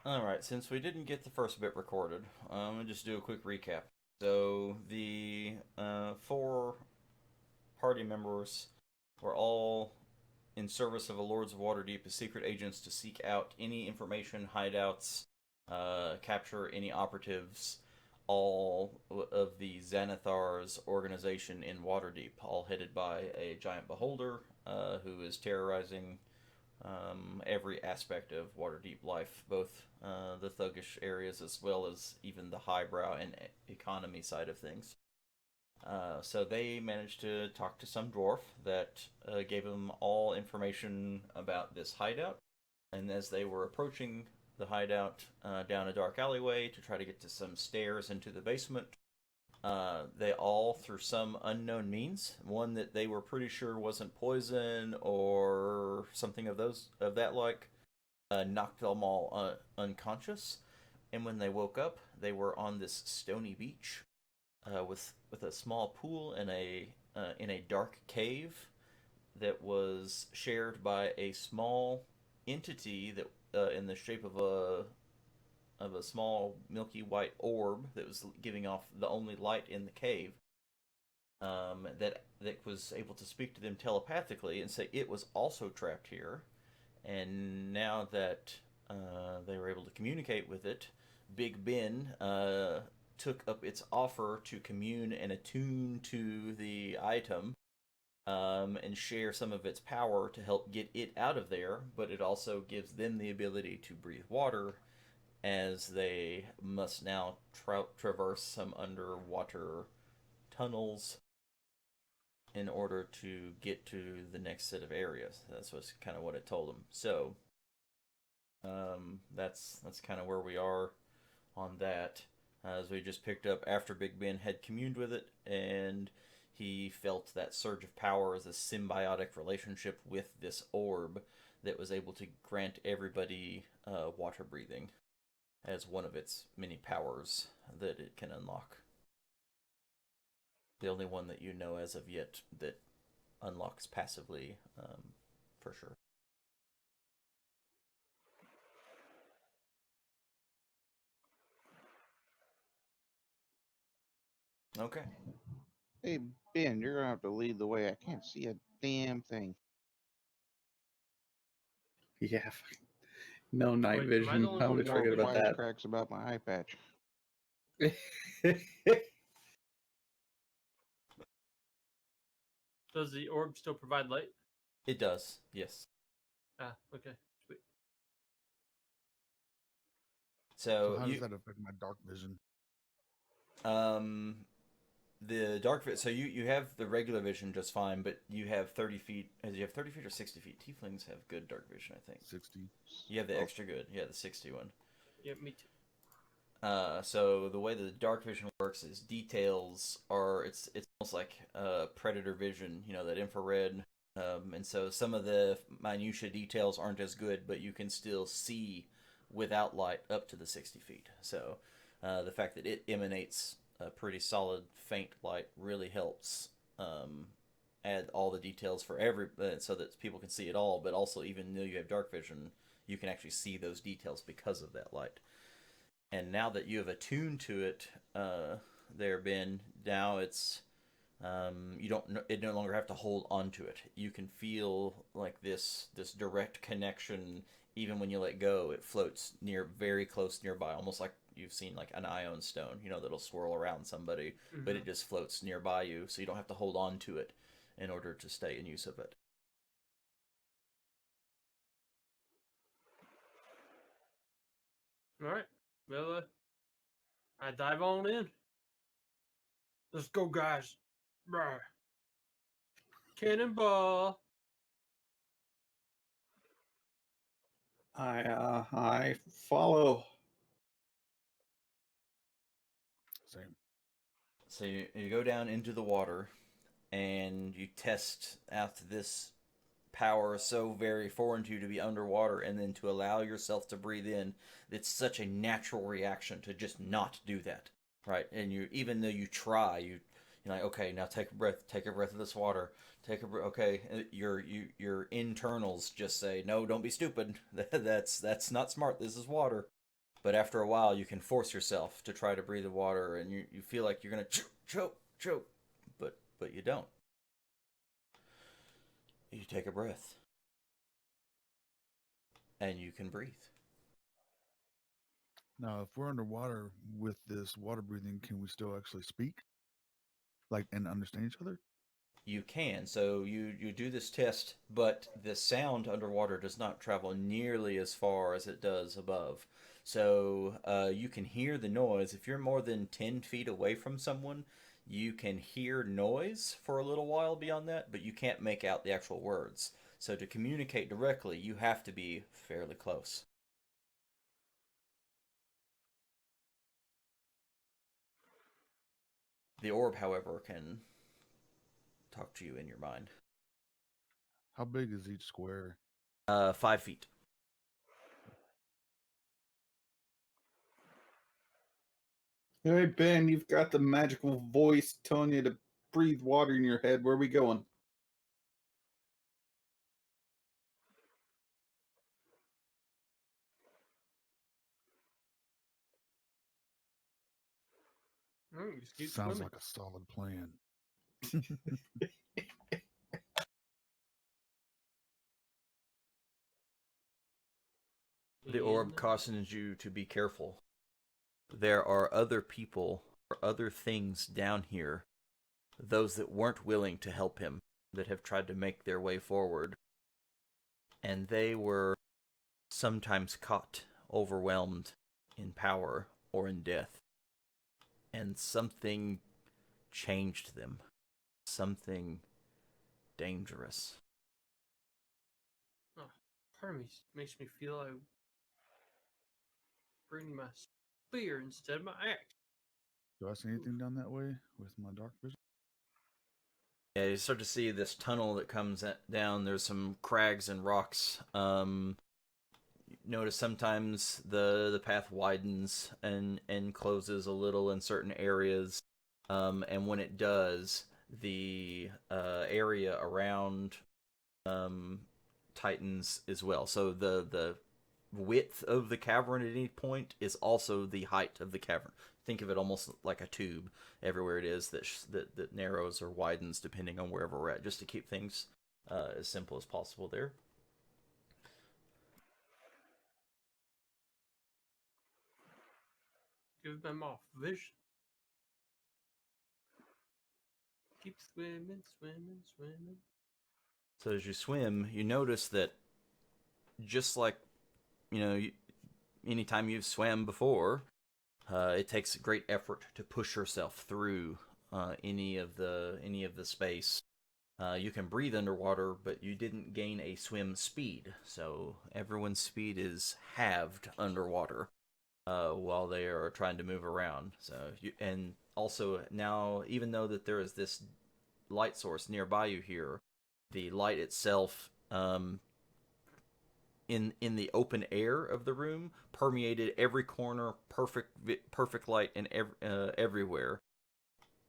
Alright, since we didn't get the first bit recorded, I'm going to just do a quick recap. So, the four party members were all in service of the Lords of Waterdeep as secret agents to seek out any information, hideouts, capture any operatives, all of the Xanathar's organization in Waterdeep, all headed by a giant beholder who is terrorizing every aspect of Waterdeep life, both the thuggish areas as well as even the highbrow and economy side of things. So they managed to talk to some dwarf that gave them all information about this hideout. And as they were approaching the hideout down a dark alleyway to try to get to some stairs into the basement, they all, through some unknown means, one that they were pretty sure wasn't poison or something of that like, knocked them all unconscious. And when they woke up, they were on this stony beach with a small pool and in a dark cave that was shared by a small entity that in the shape of a small milky white orb that was giving off the only light in the cave. That was able to speak to them telepathically and say it was also trapped here. And now that they were able to communicate with it, Big Ben took up its offer to commune and attune to the item and share some of its power to help get it out of there, but it also gives them the ability to breathe water as they must now traverse some underwater tunnels in order to get to the next set of areas. That's what's kind of what it told them. So that's kind of where we are on that. As we just picked up after Big Ben had communed with it, and he felt that surge of power as a symbiotic relationship with this orb that was able to grant everybody water breathing as one of its many powers that it can unlock. The only one that you know as of yet that unlocks passively, for sure. Okay. Hey, Ben, you're going to have to lead the way. I can't see a damn thing. Yeah. No night Wait, vision. am I the I only would one forget with about that. Cracks about my eye patch. Does the orb still provide light? It does, yes. Ah, okay. Sweet. So how does that affect my dark vision? The dark vision. So you have the regular vision just fine, but you have 30 feet. You have 30 feet or 60 feet. Tieflings have good dark vision, I think. 60. You have the extra good. Yeah, the 60 one. Yeah, me too. So the way the dark vision works is details are it's almost like predator vision, that infrared, and so some of the minutia details aren't as good, but you can still see without light up to the 60 feet. So the fact that it emanates a pretty solid faint light really helps add all the details for so that people can see it all, but also even though you have dark vision, you can actually see those details because of that light. And now that you have attuned to it, there, Ben, now it's it no longer have to hold on to it. You can feel like this direct connection. Even when you let go, it floats very close nearby, almost like you've seen like an ion stone, that'll swirl around somebody, but it just floats nearby you, so you don't have to hold on to it in order to stay in use of it. All right. Well, I dive on in. Let's go, guys. Rawr. Cannonball. I follow. Same. So you go down into the water, and you test out this power so very foreign to you to be underwater, and then to allow yourself to breathe in. It's such a natural reaction to just not do that, right? And even though you try, You're like, okay, now take a breath. Take a breath of this water. Take a breath. Okay, your internals just say, no, don't be stupid. That's not smart. This is water. But after a while, you can force yourself to try to breathe the water, and you feel like you're gonna choke, but you don't. You take a breath, and you can breathe. Now, if we're underwater with this water breathing, can we still actually speak? Like, and understand each other? You can. So you do this test, but the sound underwater does not travel nearly as far as it does above. So you can hear the noise. If you're more than 10 feet away from someone, you can hear noise for a little while beyond that, but you can't make out the actual words. So to communicate directly, you have to be fairly close. The orb, however, can talk to you in your mind. How big is each square? 5 feet. Hey, Ben, you've got the magical voice telling you to breathe water in your head. Where are we going? Just keep Sounds swimming. like a solid plan. The orb cautions you to be careful. There are other people or other things down here, those that weren't willing to help him, that have tried to make their way forward. And they were sometimes caught, overwhelmed in power or in death. And something changed them. Something dangerous. Oh, part of me makes me feel like bring my spear instead of my axe. Do I see anything down that way with my dark vision? Yeah, you start to see this tunnel that comes down. There's some crags and rocks. Notice sometimes the path widens and closes a little in certain areas, and when it does, the area around tightens as well. So the width of the cavern at any point is also the height of the cavern. Think of it almost like a tube everywhere it is that narrows or widens depending on wherever we're at, just to keep things as simple as possible there. Give them off vision. Keep swimming, swimming, swimming. So as you swim, you notice that just like, anytime you've swam before, it takes great effort to push yourself through any of the space. You can breathe underwater, but you didn't gain a swim speed, so everyone's speed is halved underwater while they are trying to move around. And also now, even though that there is this light source nearby you here, the light itself in the open air of the room permeated every corner, perfect light and everywhere.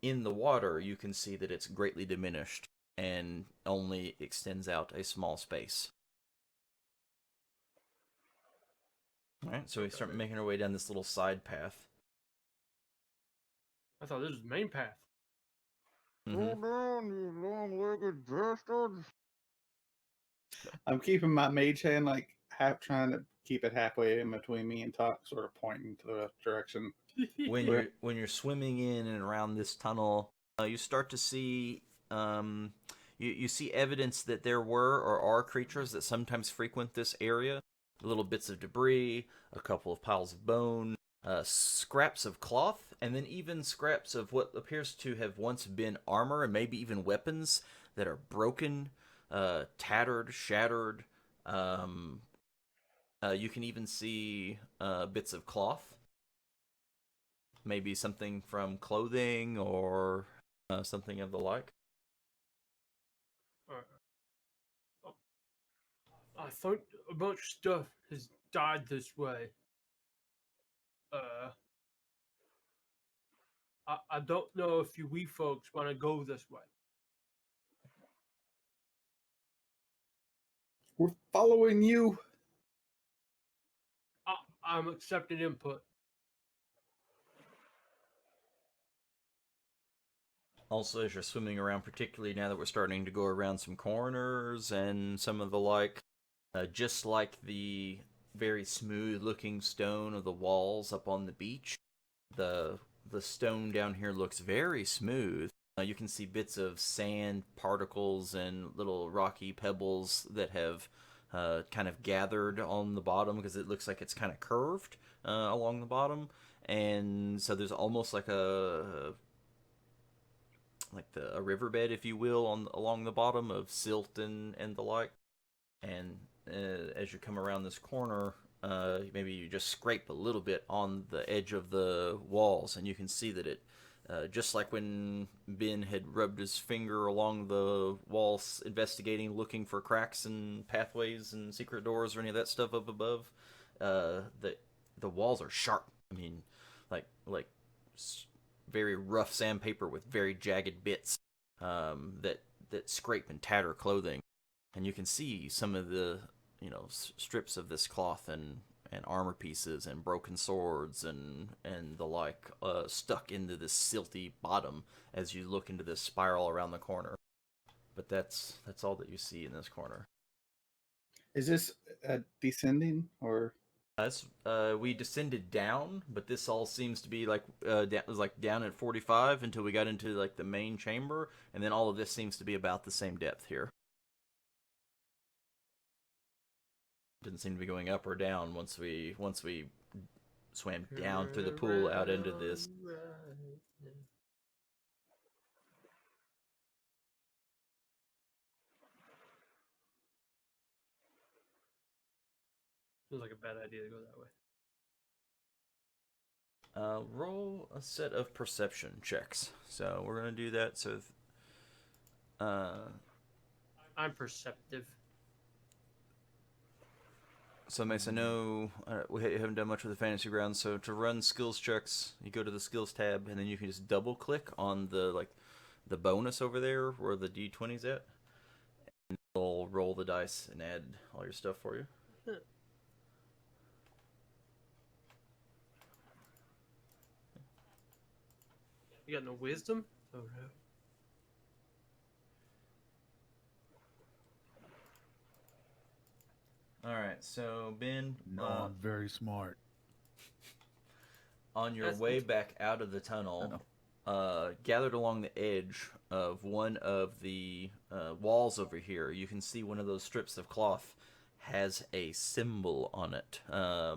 In the water, you can see that it's greatly diminished and only extends out a small space. All right, so we start making our way down this little side path. I thought this was the main path. Hold on, you long-legged bastard. I'm keeping my mage hand like half trying to keep it halfway in between me and Tuck, sort of pointing to the direction. When you're swimming in and around this tunnel, you start to see you see evidence that there were or are creatures that sometimes frequent this area. Little bits of debris, a couple of piles of bone, scraps of cloth, and then even scraps of what appears to have once been armor and maybe even weapons that are broken, tattered, shattered. You can even see bits of cloth. Maybe something from clothing or something of the like. I thought a bunch of stuff has died this way. I don't know if you wee folks want to go this way. We're following you. I'm accepting input. Also, as you're swimming around, particularly now that we're starting to go around some corners and some of the like, just like the very smooth-looking stone of the walls up on the beach, the stone down here looks very smooth. You can see bits of sand particles and little rocky pebbles that have kind of gathered on the bottom because it looks like it's kind of curved along the bottom, and so there's almost like a riverbed, if you will, on along the bottom of silt and the like. And as you come around this corner, maybe you just scrape a little bit on the edge of the walls, and you can see that it, just like when Ben had rubbed his finger along the walls, investigating, looking for cracks and pathways and secret doors or any of that stuff up above, the walls are sharp. I mean, like very rough sandpaper with very jagged bits that scrape and tatter clothing, and you can see some of the strips of this cloth and armor pieces and broken swords and the like stuck into this silty bottom as you look into this spiral around the corner. But that's all that you see in this corner. Is this descending or? We descended down, but this all seems to be like was like down at 45 until we got into like the main chamber, and then all of this seems to be about the same depth here. Didn't seem to be going up or down once we swam down through the pool out into this. Feels like a bad idea to go that way. Roll a set of perception checks. So we're gonna do that. So, I'm perceptive. So, Mace, I know we haven't done much with the fantasy grounds. So to run skills checks, you go to the skills tab, and then you can just double click on the bonus over there where the D20's at, and it'll roll the dice and add all your stuff for you. You got no wisdom? Oh no. Alright, so Ben, No, I'm very smart. on your way back out of the tunnel, gathered along the edge of one of the walls over here, you can see one of those strips of cloth has a symbol on it. I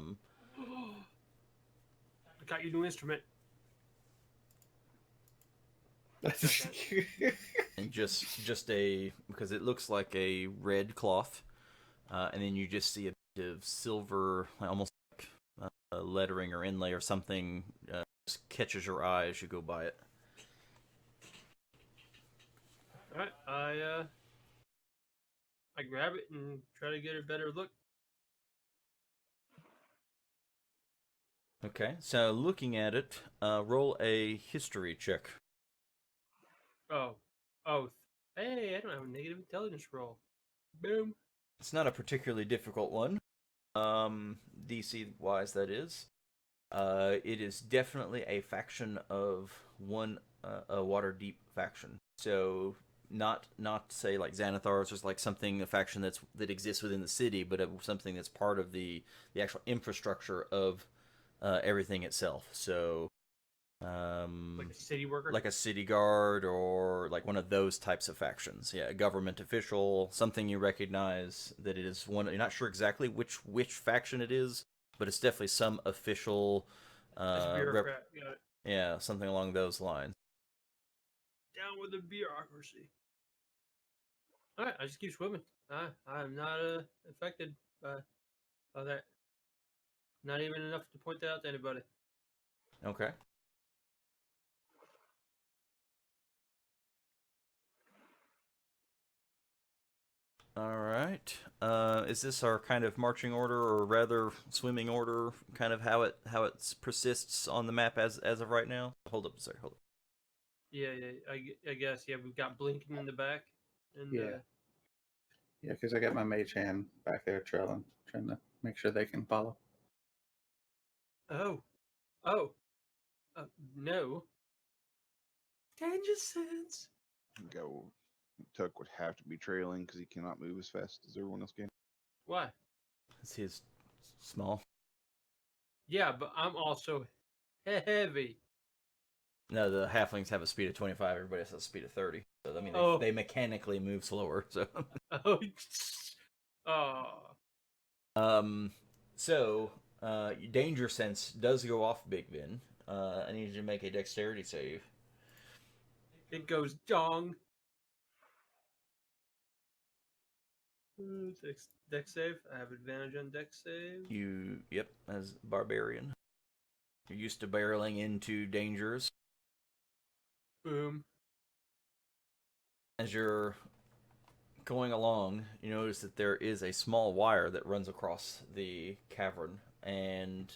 got you a new instrument. And just a, because it looks like a red cloth, and then you just see a bit of silver, almost like lettering or inlay or something, just catches your eye as you go by it. All right, I grab it and try to get a better look. Okay, so looking at it, roll a history check. Oh, hey, I don't have a negative intelligence roll. Boom. It's not a particularly difficult one, DC wise, that is. It is definitely a faction of a Waterdeep faction. So not say like Xanathar, it's just like a faction that exists within the city, but something that's part of the actual infrastructure of everything itself. So Like a city worker? like a city guard or like one of those types of factions. Yeah, a government official, something you recognize that it is one. You're not sure exactly which faction it is, but it's definitely some official. Bureaucrat. Got it. Yeah, something along those lines. Down with the bureaucracy. All right, I just keep swimming. I'm not affected by that. Not even enough to point that out to anybody. Okay. All right. Is this our kind of marching order, or rather swimming order? Kind of how it persists on the map as of right now. Hold up, sorry, hold up. Yeah, I guess. Yeah, we've got Blinking in the back, and Yeah. Yeah, because I got my mage hand back there trailing, trying to make sure they can follow. oh, no, danger sense. Go. Tuck would have to be trailing because he cannot move as fast as everyone else can. Why? He's small. Yeah, but I'm also heavy. No, the halflings have a speed of 25. Everybody else has a speed of 30. So I mean, Oh. they mechanically move slower. So. Oh, So, danger sense does go off, Big Vin. I need you to make a dexterity save. it goes dong. Dex save. I have advantage on dex save. Yep, as barbarian. You're used to barreling into dangers. Boom. As you're going along, you notice that there is a small wire that runs across the cavern, and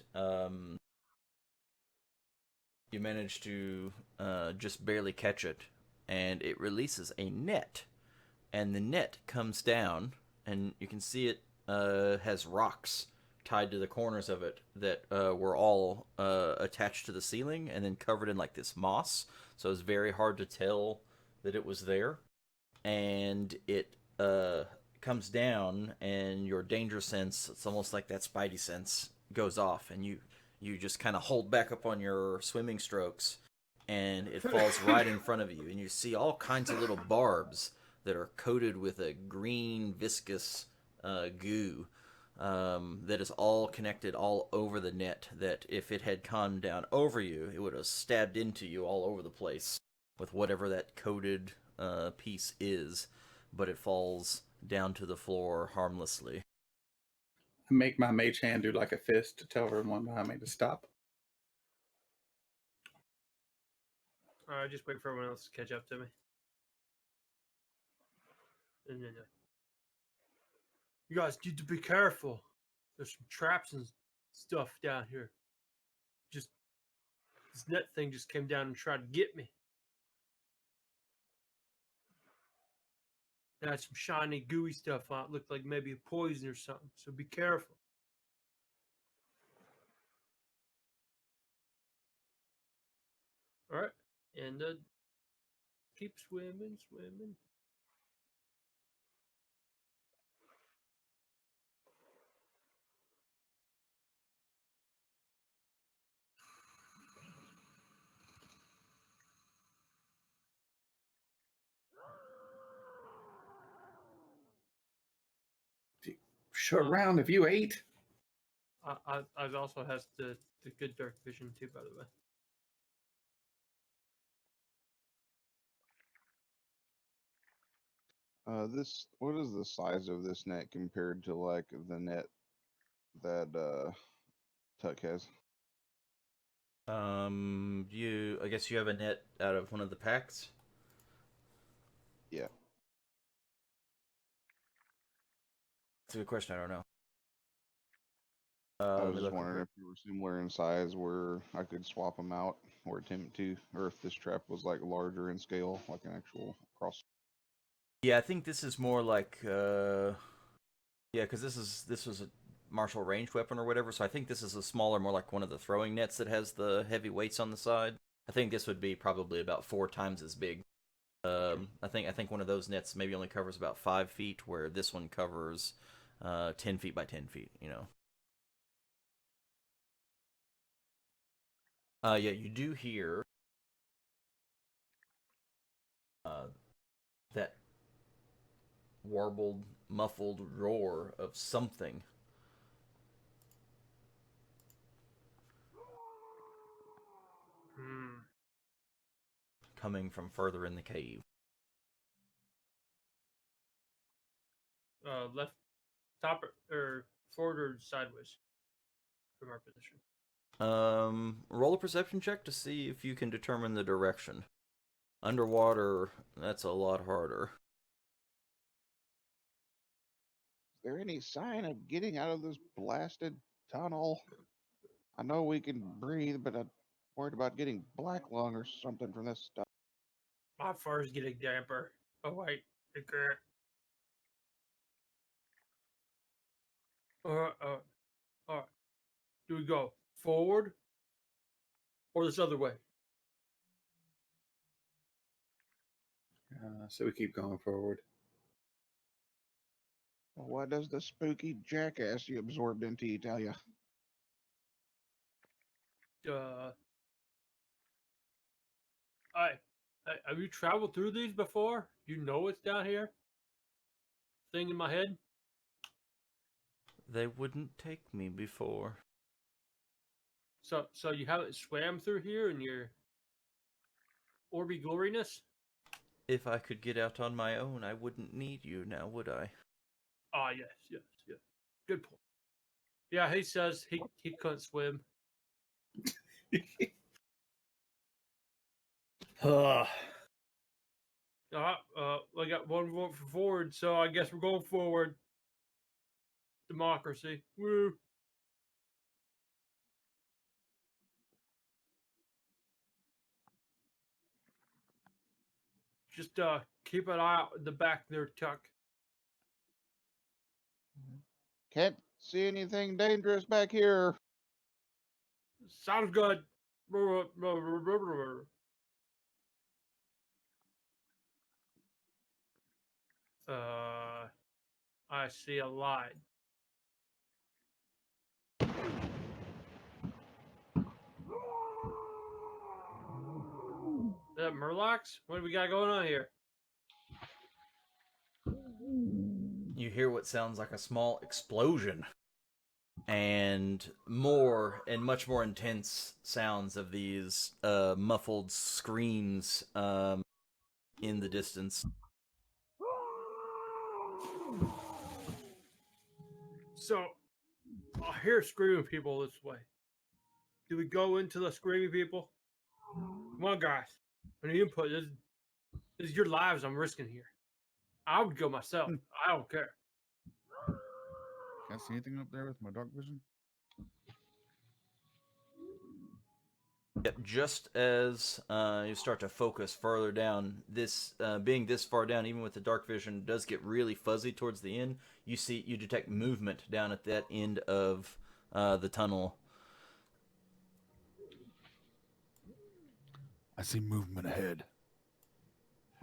you manage to just barely catch it, and it releases a net, and the net comes down, and you can see it has rocks tied to the corners of it that were all attached to the ceiling and then covered in like this moss, so it's very hard to tell that it was there. And it comes down, and your danger sense, it's almost like that spidey sense, goes off, and you just kind of hold back up on your swimming strokes, and it falls right in front of you, and you see all kinds of little barbs that are coated with a green viscous goo that is all connected all over the net, that if it had come down over you, it would have stabbed into you all over the place with whatever that coated piece is, but it falls down to the floor harmlessly. I make my mage hand do like a fist to tell everyone behind me to stop. Alright, just wait for everyone else to catch up to me. No. You guys need to be careful. There's some traps and stuff down here. Just this net thing just came down and tried to get me. It had some shiny, gooey stuff on it. Looked like maybe a poison or something. So be careful. All right, and keep swimming. Short round if you ate. I also has the good dark vision too, by the way. What is the size of this net compared to like the net that Tuck has? I guess you have a net out of one of the packs. Yeah. That's a good question. I don't know. I was just wondering if you were similar in size, where I could swap them out or attempt to, or if this trap was like larger in scale, like an actual cross. Yeah, I think this is more like because this was a martial ranged weapon or whatever. So I think this is a smaller, more like one of the throwing nets that has the heavy weights on the side. I think this would be probably about 4 times as big. I think one of those nets maybe only covers about 5 feet, where this one covers 10 feet by 10 feet. You know. Yeah, you do hear that warbled, muffled roar of something. Coming from further in the cave. Left, top, or forward or sideways from our position. Roll a perception check to see if you can determine the direction. Underwater, that's a lot harder. there any sign of getting out of this blasted tunnel? I know we can breathe, but I'm worried about getting black lung or something from this stuff. My far's getting damper. Oh wait, it can't. Alright. Do we go forward or this other way? So we keep going forward. Well, what does the spooky jackass you absorbed into you tell you? Have you traveled through these before? You know what's down here? Thing in my head? They wouldn't take me before. So you haven't swam through here in your Orby gloriness? If I could get out on my own, I wouldn't need you now, would I? Ah, yes. Good point. Yeah, he says he couldn't swim. We got one vote for forward, so I guess we're going forward. Democracy. Woo. Just keep an eye out in the back there, Tuck. Can't see anything dangerous back here. Sounds good. I see a line. Is that Murlocs? What do we got going on here? You hear what sounds like a small explosion, and more and much more intense sounds of these muffled screams in the distance. So, I hear screaming people this way. Do we go into the screaming people? Come on, guys. I need input. This is your lives I'm risking here. I would go myself. I don't care. Can't see anything up there with my dark vision. Yep, just as you start to focus further down, this being this far down, even with the dark vision, does get really fuzzy towards the end. You detect movement down at that end of the tunnel. I see movement ahead.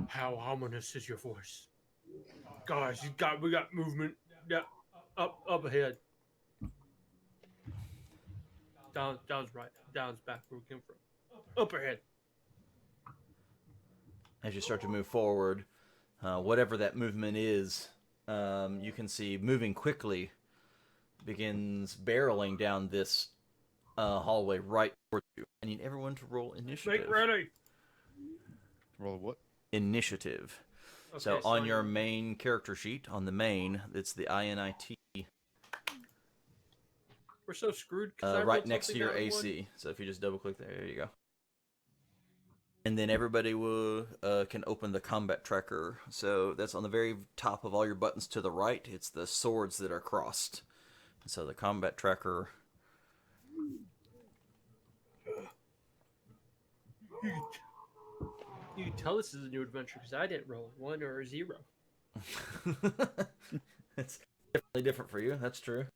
How ominous is your voice? Guys, we got movement. Yeah, up ahead. Down's right. Down's back where we came from. Up ahead. As you start to move forward, whatever that movement is, you can see moving quickly begins barreling down this hallway right towards you. I need everyone to roll initiative. Make ready. Roll what? Initiative. Okay, So on your main character sheet, on the main, it's the INIT we're so screwed. I right next to your AC. So if you just double click there you go. And then everybody will can open the combat tracker. So that's on the very top of all your buttons to the right. It's the swords that are crossed. So the combat tracker. You can tell this is a new adventure because I didn't roll 1 or a 0. It's definitely different for you. That's true.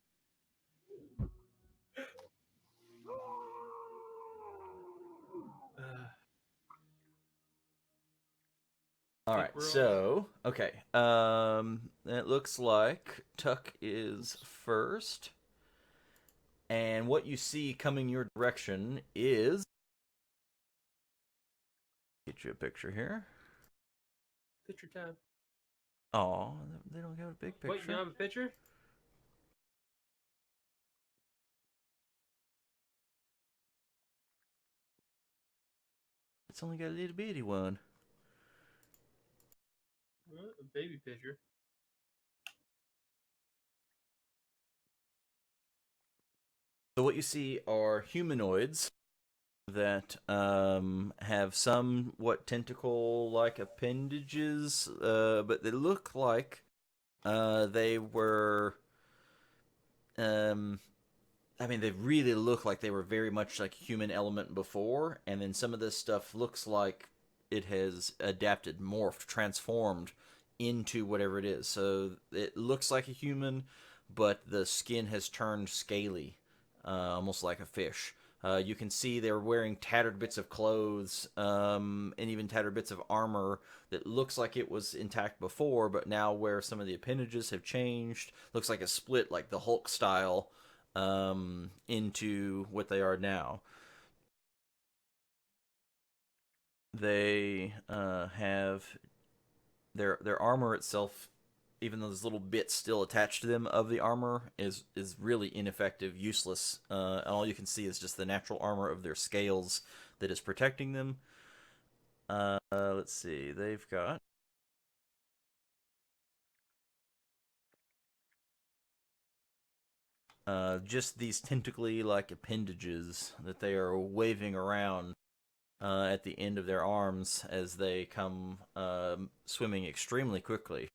All right, so okay. It looks like Tuck is first, and what you see coming your direction is. Get you a picture here. Picture time. Oh, they don't have a big picture. Wait, you don't have a picture? It's only got a little bitty one. A baby picture. So what you see are humanoids that have somewhat tentacle-like appendages, but they look like They were, I mean, they really look like they were very much like human element before, and then some of this stuff looks like it has adapted, morphed, transformed into whatever it is. So it looks like a human, but the skin has turned scaly, almost like a fish. You can see they're wearing tattered bits of clothes, and even tattered bits of armor that looks like it was intact before, but now where some of the appendages have changed, looks like a split, like the Hulk style, into what they are now. They have their armor itself, even though there's little bits still attached to them of the armor, is really ineffective, useless. And all you can see is just the natural armor of their scales that is protecting them. Let's see, they've got just these tentacly like appendages that they are waving around at the end of their arms as they come swimming extremely quickly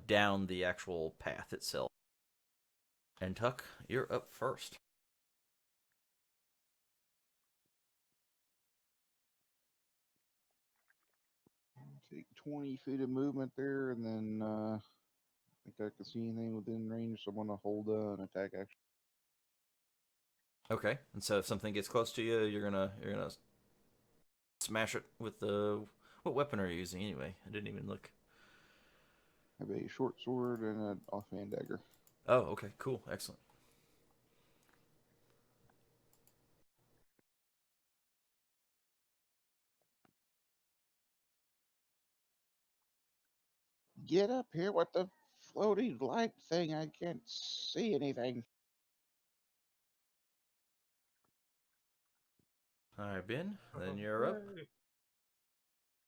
down the actual path itself. And Tuck, you're up first. Take 20 feet of movement there, and then I think I can see anything within range, so I'm gonna hold an attack action. Okay, and so if something gets close to you, you're gonna smash it with the. What weapon are you using anyway? I didn't even look. I have a short sword and an offhand dagger. Oh, okay, cool, excellent. Get up here with the floaty light thing. I can't see anything. All right, Ben, then you're up. Okay.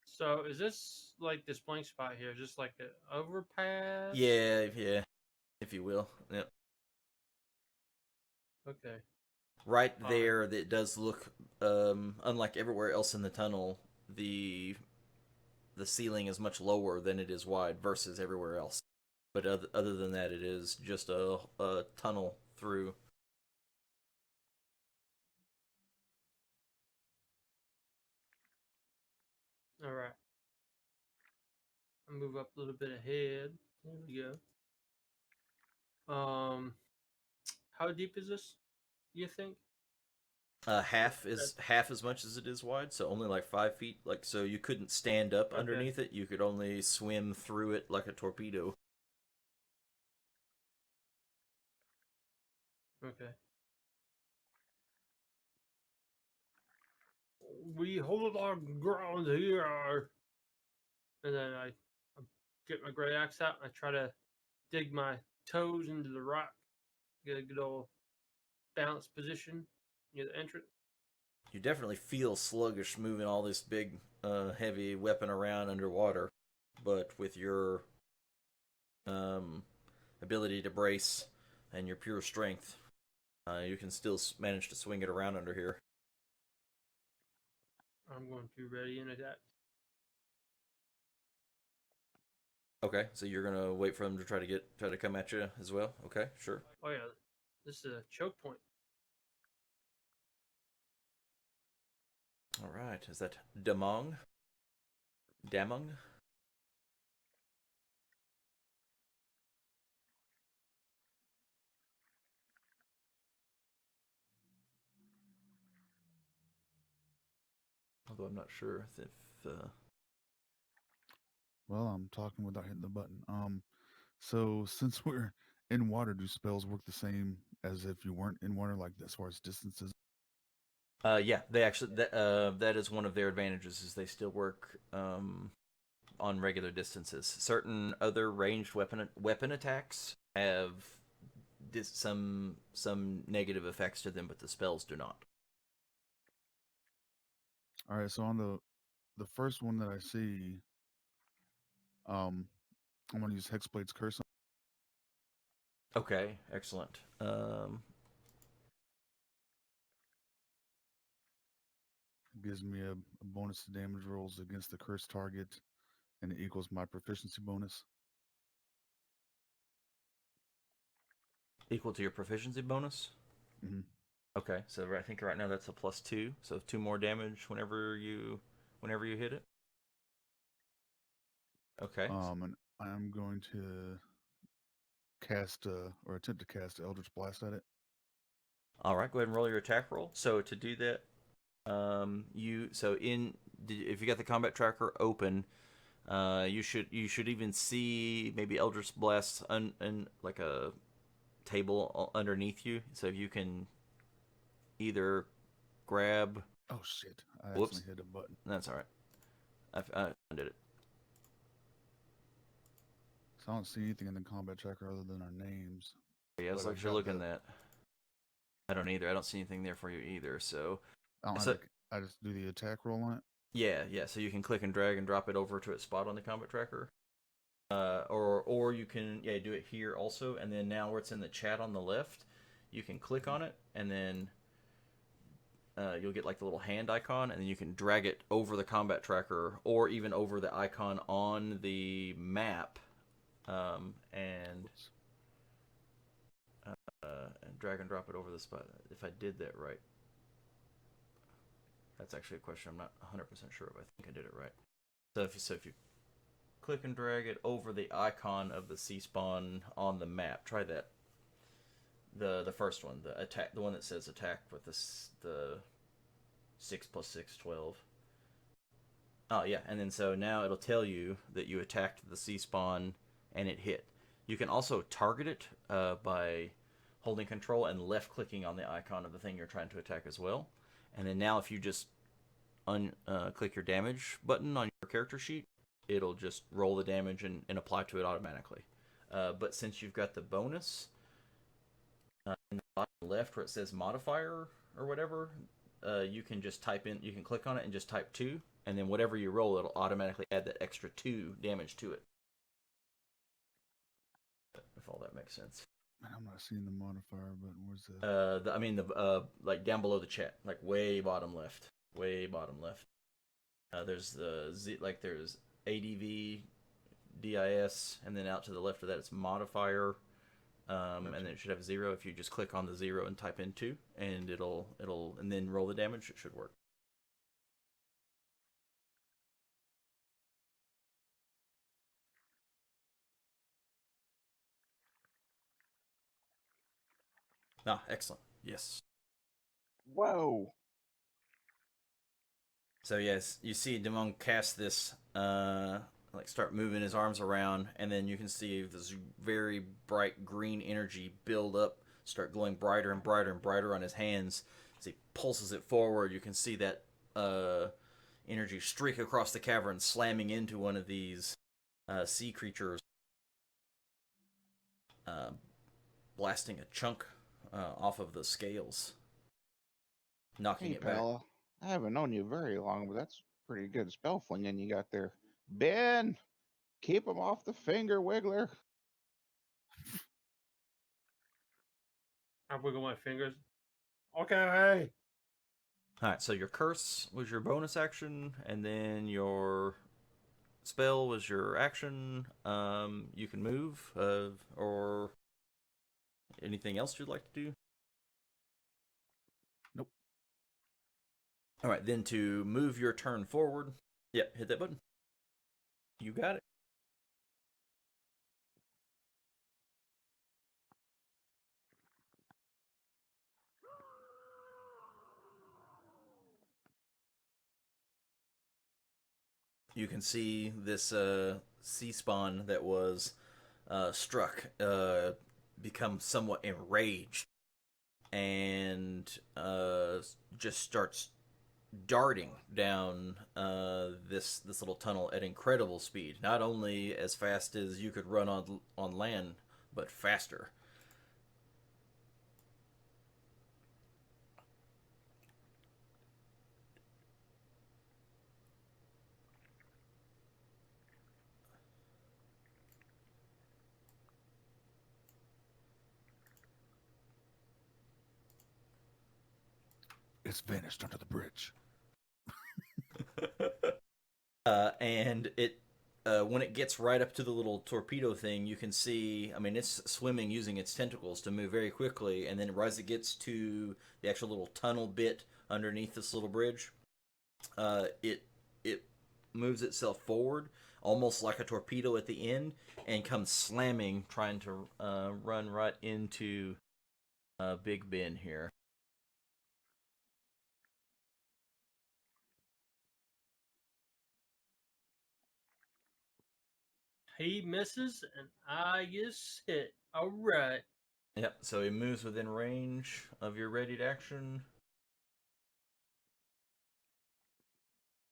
So is this like this blank spot here? Just like an overpass? Yeah, if you will. Yep. Okay. Right there, that does look unlike everywhere else in the tunnel. The ceiling is much lower than it is wide versus everywhere else. But other than that, it is just a tunnel through. All right. I'll move up a little bit ahead. There we go. How deep is this? You think? Half as much as it is wide, so only like 5 feet. Like so, you couldn't stand up Okay. underneath it. You could only swim through it like a torpedo. Okay. We hold our ground here. And then I get my great axe out and I try to dig my toes into the rock, get a good old balanced position near the entrance. You definitely feel sluggish moving all this big, heavy weapon around underwater, but with your ability to brace and your pure strength, you can still manage to swing it around under here. I'm going to ready an attack. Okay, so you're gonna wait for them to try to come at you as well. Okay, sure. Oh yeah, this is a choke point. All right, is that Damong? Damong? Although I'm not sure if. Well, I'm talking without hitting the button. So since we're in water, do spells work the same as if you weren't in water, like as far as distances? Yeah, they actually that is one of their advantages is they still work on regular distances. Certain other ranged weapon attacks have some negative effects to them, but the spells do not. All right, so on the first one that I see, I'm gonna use Hexblade's Curse. Okay, excellent. It gives me a bonus to damage rolls against the cursed target, and it equals my proficiency bonus. Equal to your proficiency bonus? Mhm. Okay, so I think right now that's a +2, so 2 more damage whenever you hit it. Okay. And I'm going to cast or attempt to cast Eldritch Blast at it. All right, go ahead and roll your attack roll. So to do that, if you got the combat tracker open, you should even see maybe Eldritch Blast and like a table underneath you, so you can either grab. Oh shit! I Whoops. accidentally hit a button. That's all right. I did it. So I don't see anything in the combat tracker other than our names. Yeah, it's But like I've you're got looking the- at. I don't either. I don't see anything there for you either. So I don't So- have to, I just do the attack roll on it. yeah. So you can click and drag and drop it over to its spot on the combat tracker. Or you can do it here also, and then now where it's in the chat on the left, you can click on it, and then you'll get like the little hand icon, and then you can drag it over the combat tracker, or even over the icon on the map, and drag and drop it over the spot. If I did that right, that's actually a question I'm not 100% sure of. I think I did it right. So if you click and drag it over the icon of the C-spawn on the map. Try that. The first one, the one that says attack with the 6 + 6, 12. Oh yeah, and then so now it'll tell you that you attacked the C-spawn and it hit. You can also target it by holding control and left clicking on the icon of the thing you're trying to attack as well. And then now if you just click your damage button on your character sheet, it'll just roll the damage and apply to it automatically. But since you've got the bonus in the bottom left where it says modifier or whatever, you can just you can click on it and just type 2, and then whatever you roll, it'll automatically add that extra 2 damage to it. If all that makes sense. Man, I'm not seeing the modifier button. Where's the? Like down below the chat, like way bottom left. There's the there's ADV, DIS, and then out to the left of that it's modifier, and then it should have 0. If you just click on the 0 and type in 2, and it'll and then roll the damage, it should work. Ah, excellent. Yes. Whoa. So yes, you see Demon cast this, start moving his arms around, and then you can see this very bright green energy build up, start glowing brighter and brighter and brighter on his hands. As he pulses it forward, you can see that energy streak across the cavern, slamming into one of these sea creatures, blasting a chunk off of the scales, knocking Hey, it back. Pella. I haven't known you very long, but that's pretty good spell flinging you got there. Ben, keep him off the finger wiggler. I wiggle my fingers. Okay. All right, so your curse was your bonus action, and then your spell was your action. You can move, or anything else you'd like to do. Nope. All right, then to move your turn forward, hit that button. You got it. You can see this sea spawn that was struck become somewhat enraged and just starts darting down this little tunnel at incredible speed. Not only as fast as you could run on land, but faster. It's vanished under the bridge. And it when it gets right up to the little torpedo thing, you can see, I mean, it's swimming using its tentacles to move very quickly, and then as it gets to the actual little tunnel bit underneath this little bridge, it moves itself forward, almost like a torpedo at the end, and comes slamming, trying to run right into Big Ben here. He misses, and I get hit. All right. Yep, so he moves within range of your readied action.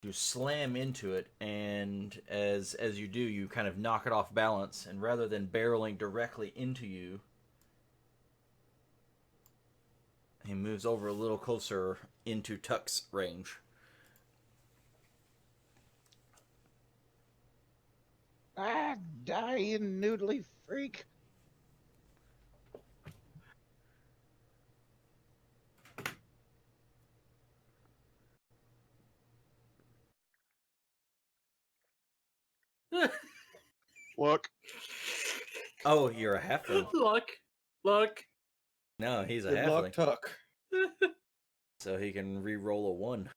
You slam into it, and as you do, you kind of knock it off balance, and rather than barreling directly into you, he moves over a little closer into Tuck's range. Ah, die, you noodly freak. Look. Oh, you're a halfling. Luck. No, he's a Good luck, halfling. Tuck. So he can re-roll a 1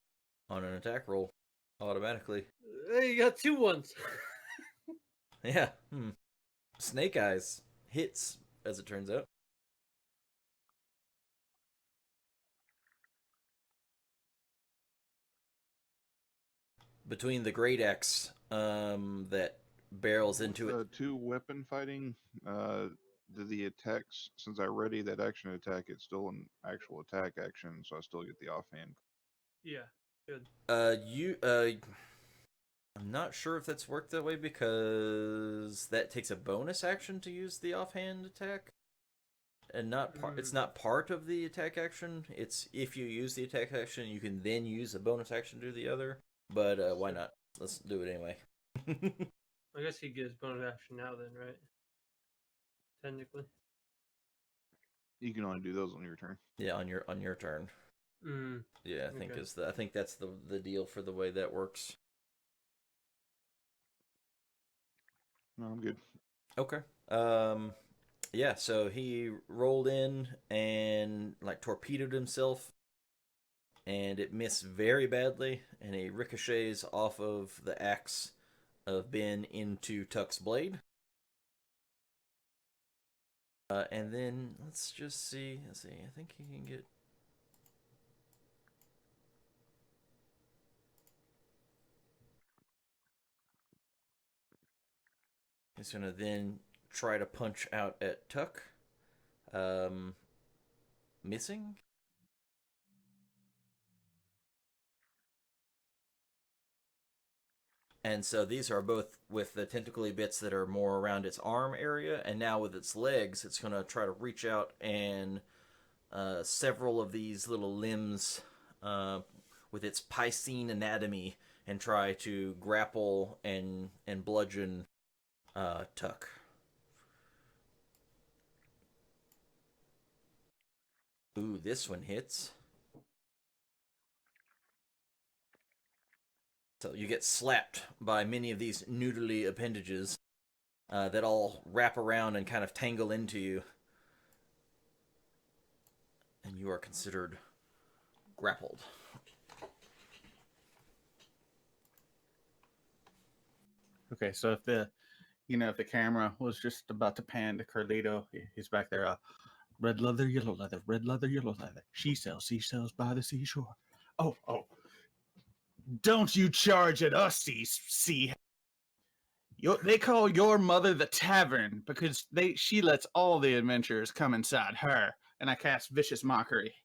on an attack roll automatically. Hey, you got 2 ones. Yeah. Snake Eyes hits, as it turns out. Between the great axe that barrels into it. 2 weapon fighting, the attacks, since I ready that action attack, it's still an actual attack action, so I still get the offhand. Yeah, good. I'm not sure if that's worked that way because that takes a bonus action to use the offhand attack, and it's not part of the attack action. It's if you use the attack action, you can then use a bonus action to do the other. But why not? Let's do it anyway. I guess he gets bonus action now then, right? Technically. You can only do those on your turn. Yeah, on your turn. Yeah, I think that's the deal for the way that works. No, I'm good. Okay. Yeah, so he rolled in and like torpedoed himself, and it missed very badly, and he ricochets off of the axe of Ben into Tuck's blade. And then let's see. I think he can get. He's gonna then try to punch out at Tuck. Missing. And so these are both with the tentacly bits that are more around its arm area, and now with its legs, it's going to try to reach out and several of these little limbs with its piscine anatomy and try to grapple and bludgeon Tuck. Ooh, this one hits. So you get slapped by many of these noodly appendages that all wrap around and kind of tangle into you. And you are considered grappled. Okay, so if the camera was just about to pan to Carlito, he's back there. Red leather, yellow leather, red leather, yellow leather. She sells seashells by the seashore. Oh. Don't you charge at us, sea. They call your mother the tavern because she lets all the adventurers come inside her, and I cast vicious mockery.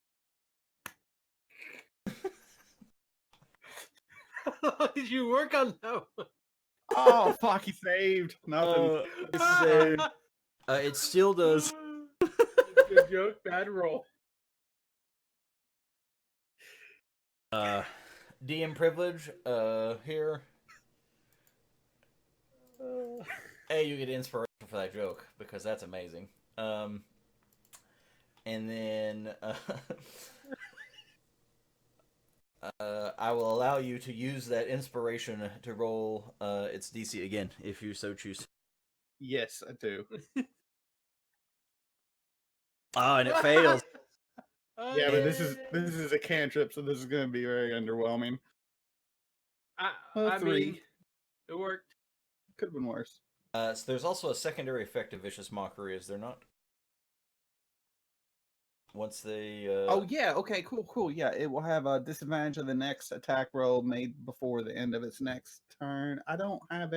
Did you work on that one? Oh, fuck, he saved. Nothing. It still does. Good joke, bad roll. DM privilege here. Hey, you get inspiration for that joke because that's amazing. And then I will allow you to use that inspiration to roll its DC again, if you so choose. Yes, I do. Ah, and it fails. Yeah, but this is a cantrip, so this is going to be very underwhelming. I Three. mean, it worked. Could have been worse. So there's also a secondary effect of Vicious Mockery, is there not? Once they... Oh, yeah. Okay, cool. Yeah, it will have a disadvantage of the next attack roll made before the end of its next turn. I don't have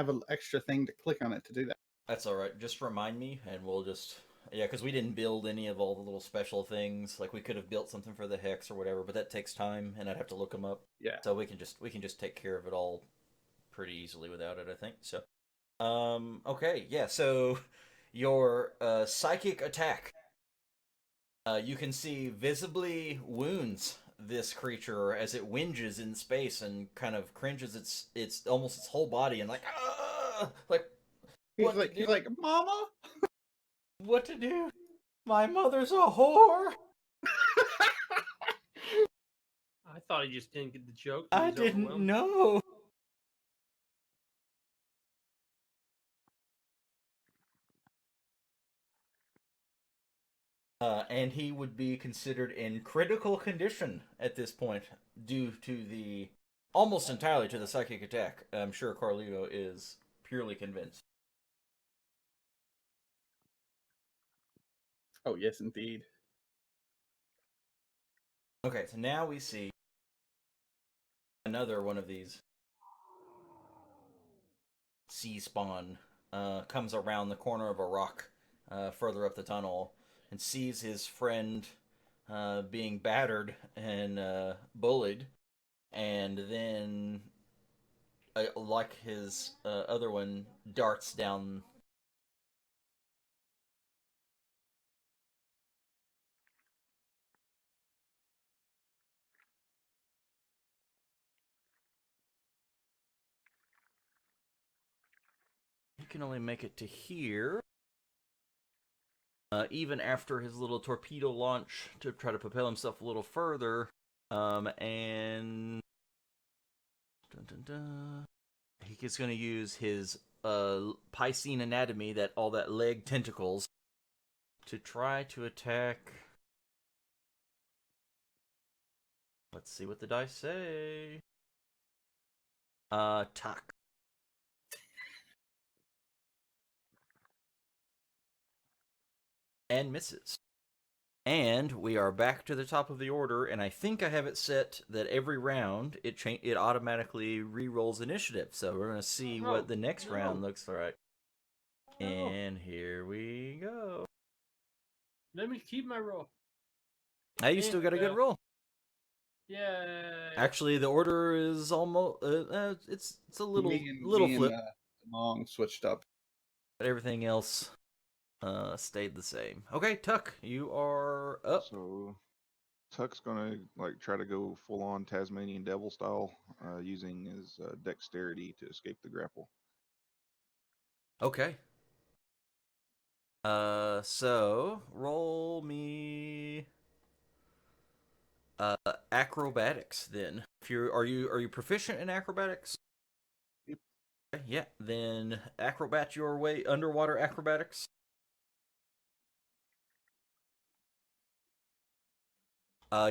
an extra thing to click on it to do that. That's alright. Just remind me, and we'll just... Yeah, because we didn't build any of all the little special things. Like, we could have built something for the Hex or whatever, but that takes time, and I'd have to look them up. Yeah. So we can just take care of it all pretty easily without it, I think. So, okay, yeah. So your psychic attack, you can see visibly wounds this creature as it whinges in space and kind of cringes its almost its whole body and like He's like, Mama. What to do? My mother's a whore. I thought he just didn't get the joke. I didn't know. And he would be considered in critical condition at this point due to the almost entirely to the psychic attack. I'm sure Carlito is purely convinced. Oh, yes, indeed. Okay, so now we see another one of these sea spawn comes around the corner of a rock further up the tunnel and sees his friend being battered and bullied, and then like his other one darts down. He can only make it to here. Even after his little torpedo launch to try to propel himself a little further, and he's going to use his Piscine anatomy, that all that leg tentacles, to try to attack. Let's see what the dice say. Tuck. And misses. And we are back to the top of the order, and I think I have it set that every round it automatically re-rolls initiative. So we're going to see what the next round looks like. And here we go. Let me keep my roll. Hey, you still got a good roll. Yeah. Actually, the order is almost it's a little flip. Long switched up. But everything else stayed the same. Okay, Tuck, you are up. So Tuck's gonna like try to go full on Tasmanian Devil style, using his dexterity to escape the grapple. Okay. So roll me acrobatics then. If are you proficient in acrobatics? Yep. Okay, yeah, then acrobat your way, underwater acrobatics.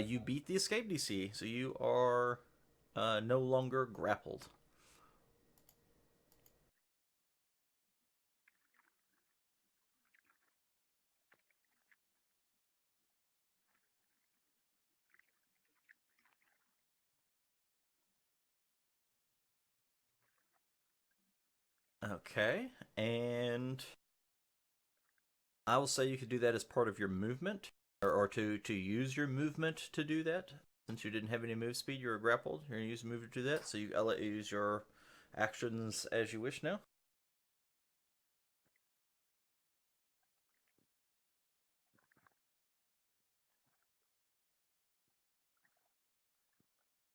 You beat the escape DC, so you are no longer grappled. Okay, and I will say you could do that as part of your movement, or to use your movement to do that. Since you didn't have any move speed, you were grappled. You're going to use movement to do that, so I'll let you use your actions as you wish now.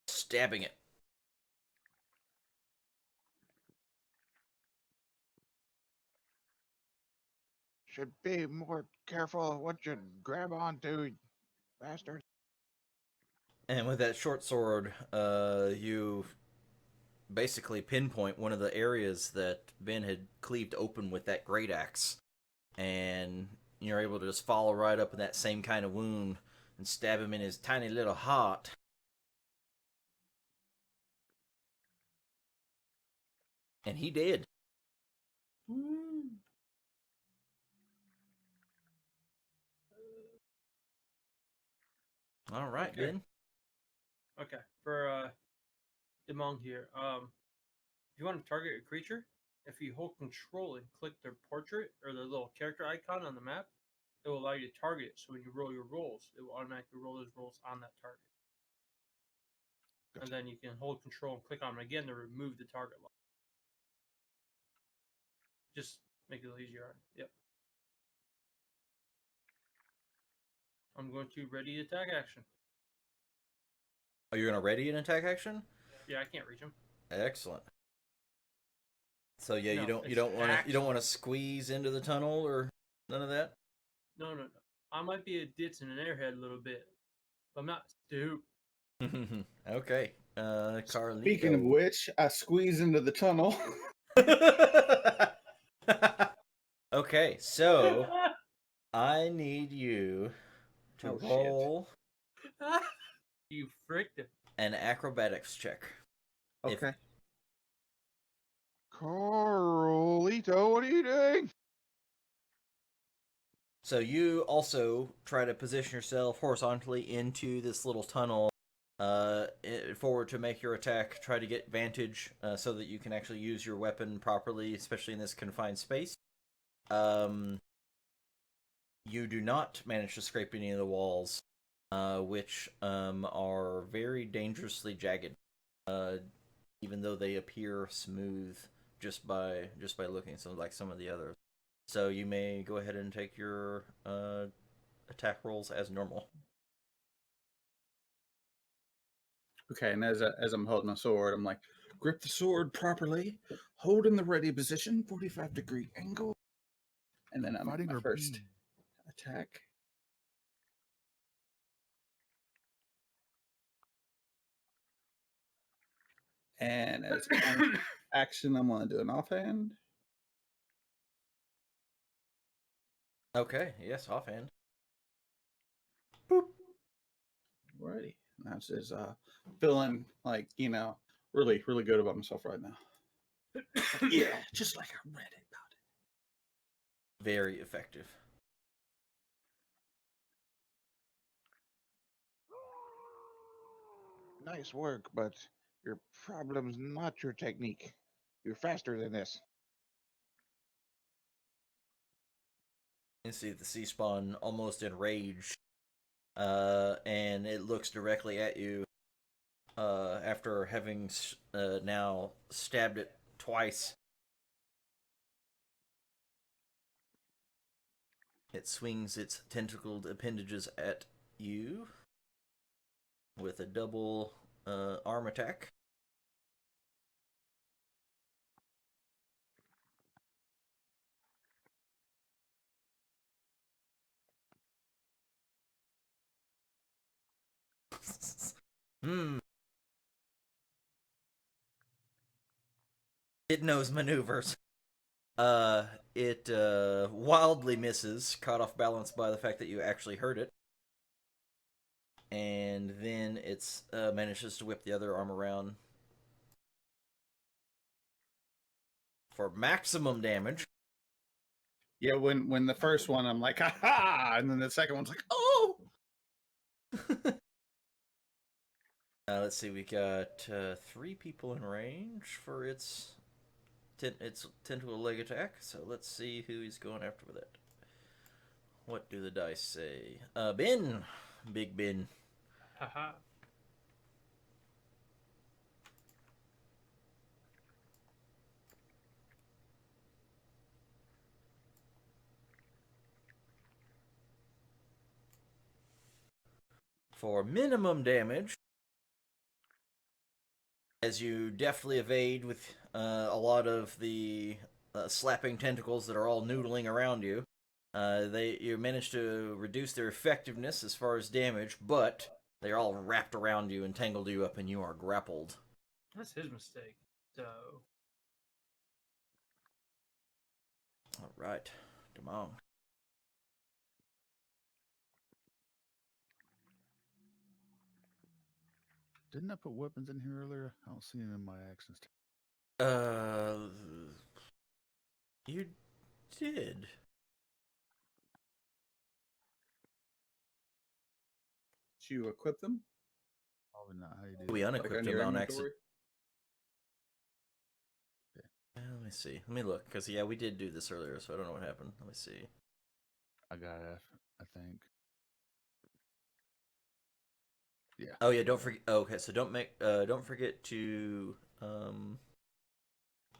Stabbing it. Should be more careful what you grab onto, bastard. And with that short sword, you basically pinpoint one of the areas that Ben had cleaved open with that great axe, and you're able to just follow right up in that same kind of wound and stab him in his tiny little heart. And he did. All right, Okay. Ben. Okay, for Demong here. If you want to target a creature, if you hold Control and click their portrait or the little character icon on the map, it will allow you to target it. So when you roll your rolls, it will automatically roll those rolls on that target. Gotcha. And then you can hold Control and click on them again to remove the target lock. Just make it a little easier on you. Yep. I'm going to ready attack action. Are you gonna ready an attack action? Yeah, I can't reach him. Excellent. So yeah, No, you it's don't want to excellent. squeeze into the tunnel or none of that. No. I might be a ditz and an airhead a little bit, but I'm not stupid. Okay, Carlito. Speaking of which, I squeeze into the tunnel. Okay, so I need you to Oh, shit. roll You fricked it. an acrobatics check. If- Okay. Carlito, what are you doing? So you also try to position yourself horizontally into this little tunnel, forward to make your attack. Try to get vantage so that you can actually use your weapon properly, especially in this confined space. You do not manage to scrape any of the walls, which are very dangerously jagged, even though they appear smooth just by looking. So like some of the others. So you may go ahead and take your attack rolls as normal. Okay, and as I'm holding my sword, I'm like, grip the sword properly, hold in the ready position, 45-degree angle, and then I'm Fighting my or first being? attack. And as an action, I'm going to do an offhand. Okay, yes, offhand. Alrighty. That's just feeling like, really, really good about myself right now. Yeah, just like I read it about it. Very effective. Nice work, but your problem's not your technique. You're faster than this. You see the sea spawn almost enraged, and it looks directly at you after having now stabbed it twice. It swings its tentacled appendages at you with a double arm attack. It knows maneuvers. It wildly misses, caught off balance by the fact that you actually hurt it. And then it manages to whip the other arm around for maximum damage. Yeah, when the first one, I'm like, ha ha! And then the second one's like, oh! Let's see, we got 3 people in range for its tentacle leg attack. So let's see who he's going after with it. What do the dice say? Ben. Big Ben. Haha. For minimum damage, as you deftly evade with a lot of the slapping tentacles that are all noodling around you, you manage to reduce their effectiveness as far as damage, but They're all wrapped around you and tangled you up, and you are grappled. That's his mistake. So All right, Demong. Didn't I put weapons in here earlier? I don't see them in my actions. You did. Did you equip them? Probably not how you do We that. unequipped Like on him your on inventory? accident. Let me see. Let me look, because we did do this earlier, so I don't know what happened. Let me see. I got F, I think. Yeah. Oh yeah, don't forget. Oh, okay, so don't forget to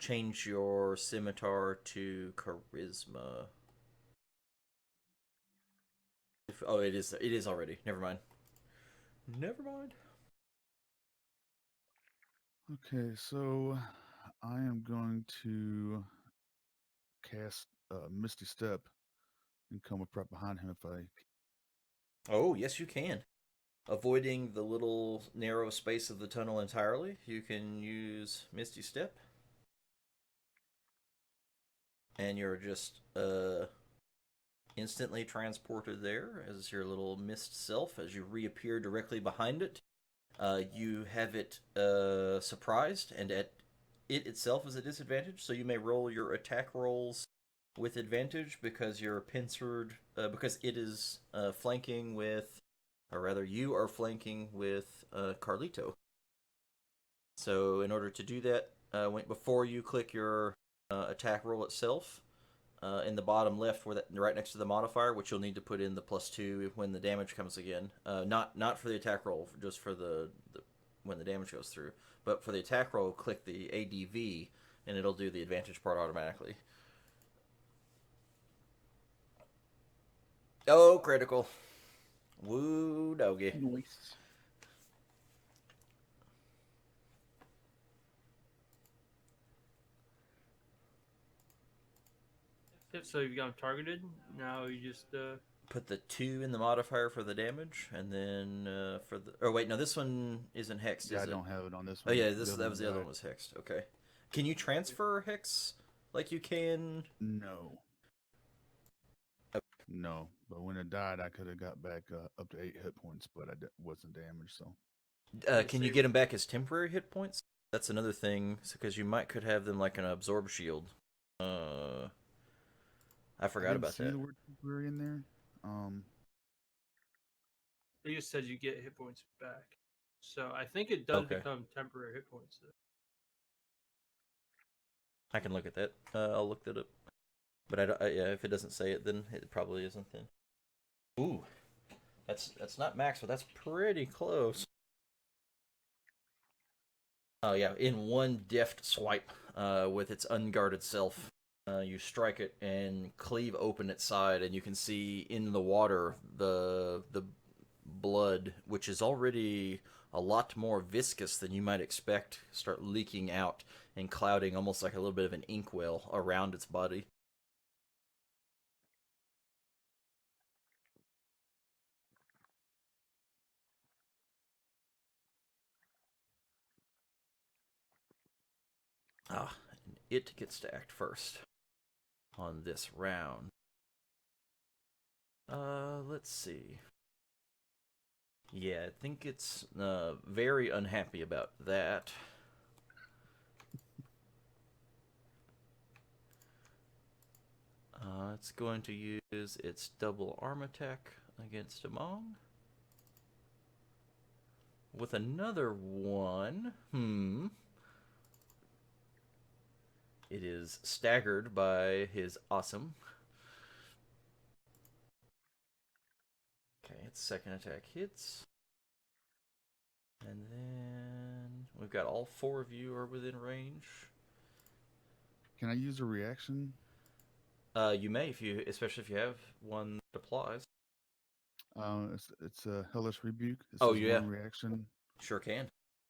change your scimitar to charisma. Oh, it is already. Never mind. Never mind. Okay, so I am going to cast Misty Step and come up right behind him if I. Oh, yes, you can. Avoiding the little narrow space of the tunnel entirely, you can use Misty Step. And you're just instantly transported there as your little mist self as you reappear directly behind it. You have it surprised, and it itself is a disadvantage, so you may roll your attack rolls with advantage because you're pincered, because it is flanking with, or rather, you are flanking with Carlito. So, in order to do that, before you click your attack roll itself, in the bottom left, right next to the modifier, which you'll need to put in the +2 when the damage comes again. Not for the attack roll, just for the when the damage goes through. But for the attack roll, click the ADV, and it'll do the advantage part automatically. Oh, critical. Woo doggy. Nice. yep, so you've got him targeted. Now you just Put the 2 in the modifier for the damage, and then for the... Oh, wait, no, this one isn't hexed, Yeah, is I it? don't have it on this Oh, one. yeah, The that was the other died. one was hexed. Okay. Can you transfer hex like you can... No. Oh. No, but when it died, I could have got back up to 8 hit points, but I wasn't damaged, so. Can you get them back as temporary hit points? That's another thing, because you could have them like an absorb shield. I forgot about see that. the word temporary in there. they just said you get hit points back. So I think it does Okay. become temporary hit points. Though. I can look at that. I'll look that up. But yeah, if it doesn't say it, then it probably isn't. Then. Ooh, that's not max, but that's pretty close. Oh yeah, in one deft swipe, with its unguarded self, you strike it and cleave open its side, and you can see in the water the blood, which is already a lot more viscous than you might expect, start leaking out and clouding almost like a little bit of an inkwell around its body. Ah, and it gets to act first on this round. Let's see. Yeah, I think it's very unhappy about that. It's going to use its double arm attack against Among. With another one. It is staggered by his awesome. Okay, its second attack hits. And then we've got all 4 of you are within range. Can I use a reaction? You may, especially if you have one that applies. It's a hellish rebuke. It Oh, says yeah. one reaction. Sure can.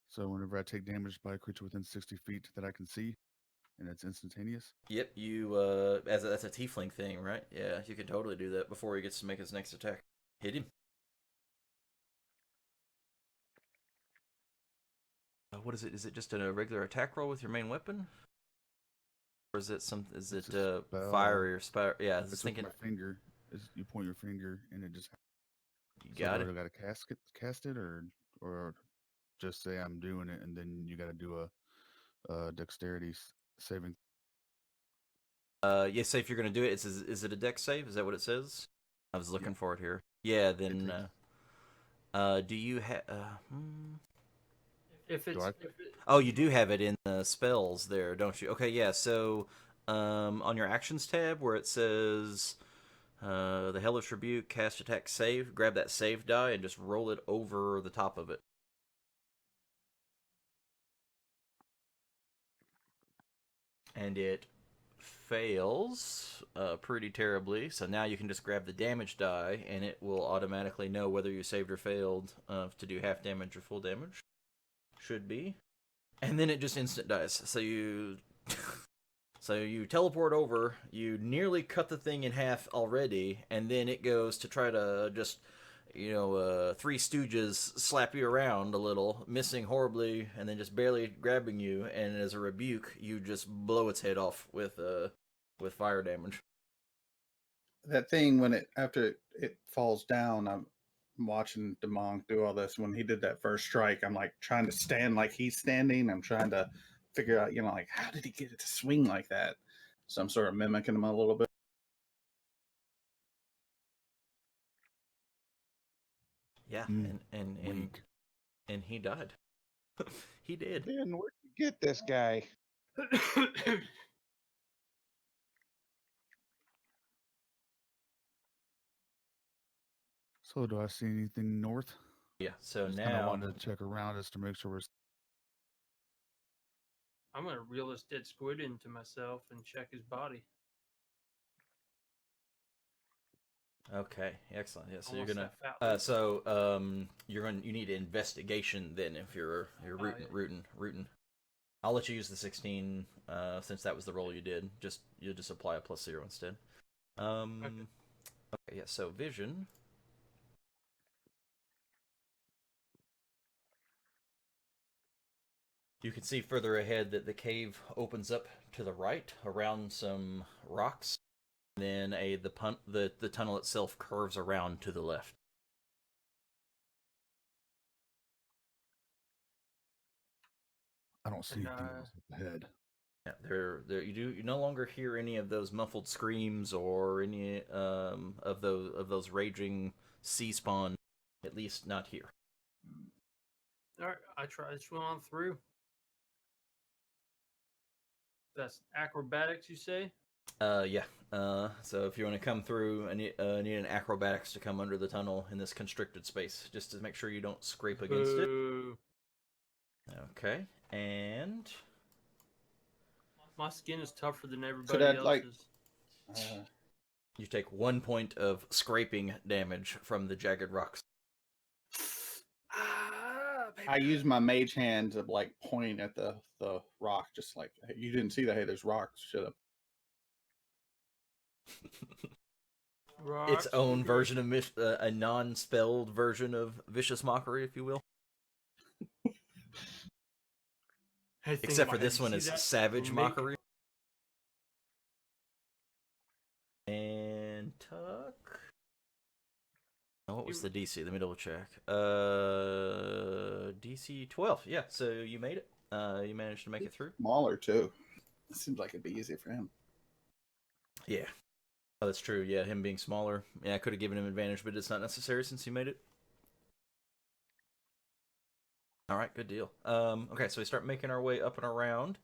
So whenever I take damage by a creature within 60 feet that I can see, and it's instantaneous. Yep, you that's a tiefling thing, right? Yeah, you can totally do that before he gets to make his next attack. Hit him. what is it? Is it just a regular attack roll with your main weapon? Or is it It's a spell. fiery or spell? Yeah, I was It's thinking. with my finger. You point your finger and it just. You So got do it. I got to cast it, or just say I'm doing it, and then you got to do a dexterity saving. Yeah, say if you're gonna do it, is it a dex save? Is that what it says? I was looking for it here. Yeah, then. Do you have? If Do it's I? if it, Oh, you do have it in the spells there, don't you? Okay, yeah. So, on your actions tab where it says the Hellish Rebuke, cast attack save, grab that save die and just roll it over the top of it. And it fails pretty terribly. So now you can just grab the damage die and it will automatically know whether you saved or failed to do half damage or full damage. Should be. And then it just instant dies. So you so you teleport over, you nearly cut the thing in half already, and then it goes to try to just, Three Stooges slap you around a little, missing horribly, and then just barely grabbing you, and as a rebuke, you just blow its head off with fire damage. That thing when after it falls down, I'm watching DeMonk do all this. When he did that first strike, I'm like trying to stand like he's standing. I'm trying to figure out, like how did he get it to swing like that? So I'm sort of mimicking him a little bit. Yeah, and he died. He did. Ben, where'd you get this guy? So do I see anything north? Yeah. So Just kind of now wanted to check around just to make sure we're. I'm gonna reel this dead squid into myself and check his body. Okay, excellent. Yeah, so Almost you're that gonna fat. you need investigation then if you're rooting. I'll let you use the 16 since that was the roll you did. You'll just apply a +0 instead. Okay, yeah, so vision. You can see further ahead that the cave opens up to the right around some rocks. And then the tunnel itself curves around to the left. I don't see anything else up ahead. Yeah, you no longer hear any of those muffled screams or any of those raging sea spawn, at least not here. All right, I try to swim on through. That's acrobatics, you say? Yeah. So if you want to come through, I need an acrobatics to come under the tunnel in this constricted space, just to make sure you don't scrape against it. Okay, and my skin is tougher than everybody else's. You take 1 point of scraping damage from the jagged rocks. I use my mage hand to like point at the rock, just like, hey, you didn't see that. Hey, there's rocks. Shut up. Its own version of a non-spelled version of vicious mockery, if you will. Except for this one is savage mockery. And Tuck. Oh, what was the DC? Let me double check. DC 12. Yeah, so you made it. You managed to make it through. Smaller too. It seems like it'd be easy for him. Yeah. Oh, that's true. Yeah, him being smaller. Yeah, I could have given him advantage, but it's not necessary since he made it. All right, good deal. Okay, so we start making our way up and around.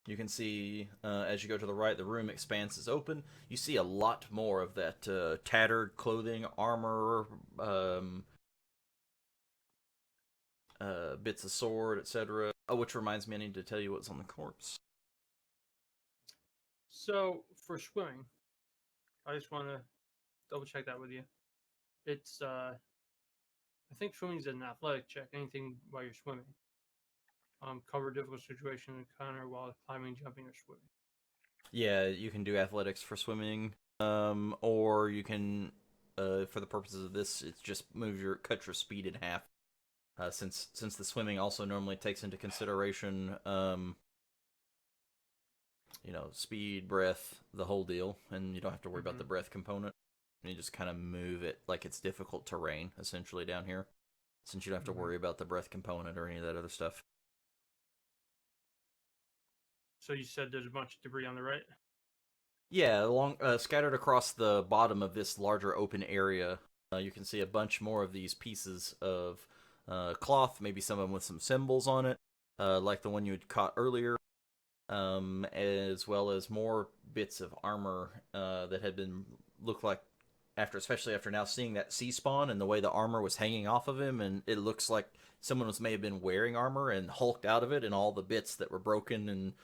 You can see, as you go to the right, the room expanse is open. You see a lot more of that tattered clothing, armor, bits of sword, etc. Oh, which reminds me, I need to tell you what's on the corpse. So, for swimming, I just want to double check that with you. It's, I think swimming is an athletic check, anything while you're swimming. Cover difficult situation encounter while climbing, jumping, or swimming. Yeah, you can do athletics for swimming, or you can, for the purposes of this, it's just cut your speed in half. Since the swimming also normally takes into consideration, speed, breath, the whole deal, and you don't have to worry about the breath component. You just kind of move it like it's difficult terrain, essentially, down here, since you don't have to worry about the breath component or any of that other stuff. So you said there's a bunch of debris on the right? Yeah, scattered across the bottom of this larger open area, you can see a bunch more of these pieces of cloth, maybe some of them with some symbols on it, like the one you had caught earlier, as well as more bits of armor that had been looked like especially after now seeing that sea spawn and the way the armor was hanging off of him, and it looks like someone may have been wearing armor and hulked out of it, and all the bits that were broken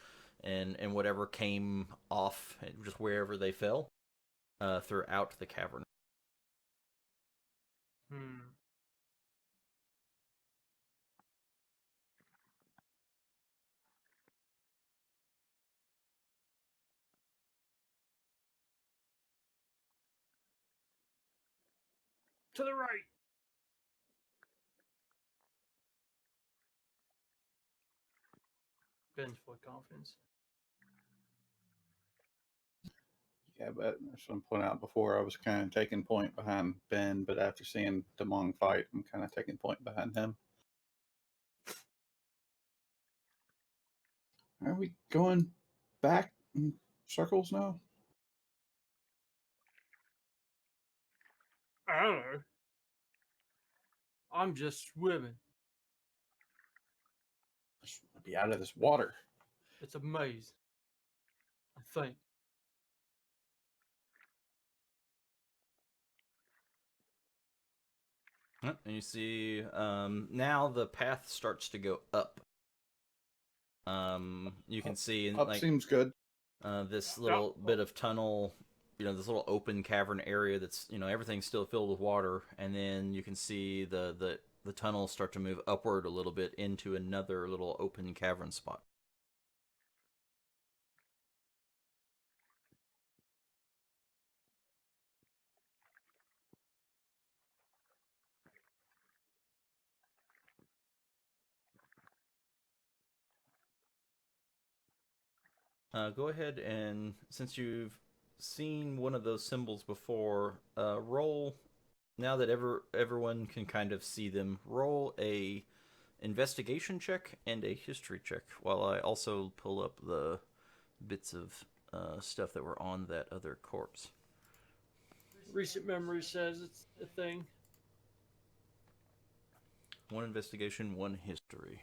and whatever came off just wherever they fell throughout the cavern. To the right! Ben's full of confidence. Yeah, but as I'm pointing out before, I was kind of taking point behind Ben, but after seeing Demong fight, I'm kind of taking point behind him. Are we going back in circles now? I don't know. I'm just swimming. I just want to be out of this water. It's a maze. I think. And you see, now the path starts to go up. You can see Up seems good. This little bit of tunnel, this little open cavern area that's, everything's still filled with water, and then you can see the tunnel start to move upward a little bit into another little open cavern spot. Go ahead and, since you've seen one of those symbols before, roll, now that everyone can kind of see them, roll a investigation check and a history check, while I also pull up the bits of stuff that were on that other corpse. Recent memory says it's a thing. One investigation, one history.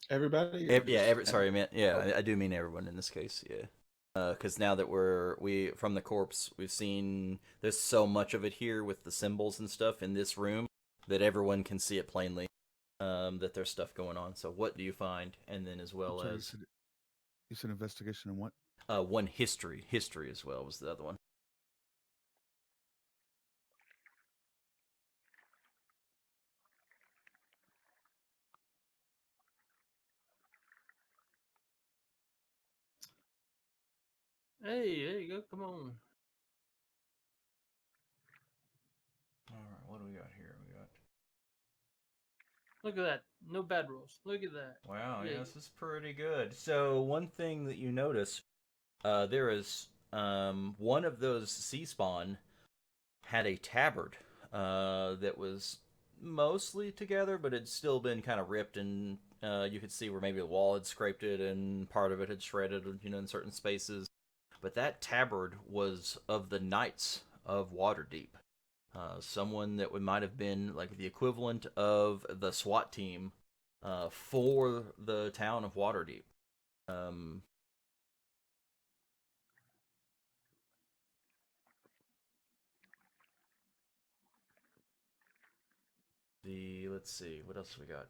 Everybody? Sorry, man. Yeah, I do mean everyone in this case. Yeah, because now that we from the corpse, we've seen there's so much of it here with the symbols and stuff in this room that everyone can see it plainly. That there's stuff going on. So what do you find? And then as well as you said investigation and what? One history as well was the other one. Hey, there you go. Come on. All right, what do we got here? Look at that. No bad rolls. Look at that. Wow, yeah, this is pretty good. So one thing that you notice, there is one of those sea spawn had a tabard that was mostly together, but had still been kind of ripped, and you could see where maybe a wall had scraped it and part of it had shredded, in certain spaces. But that tabard was of the Knights of Waterdeep. Someone that might have been like the equivalent of the SWAT team for the town of Waterdeep. Let's see, what else we got?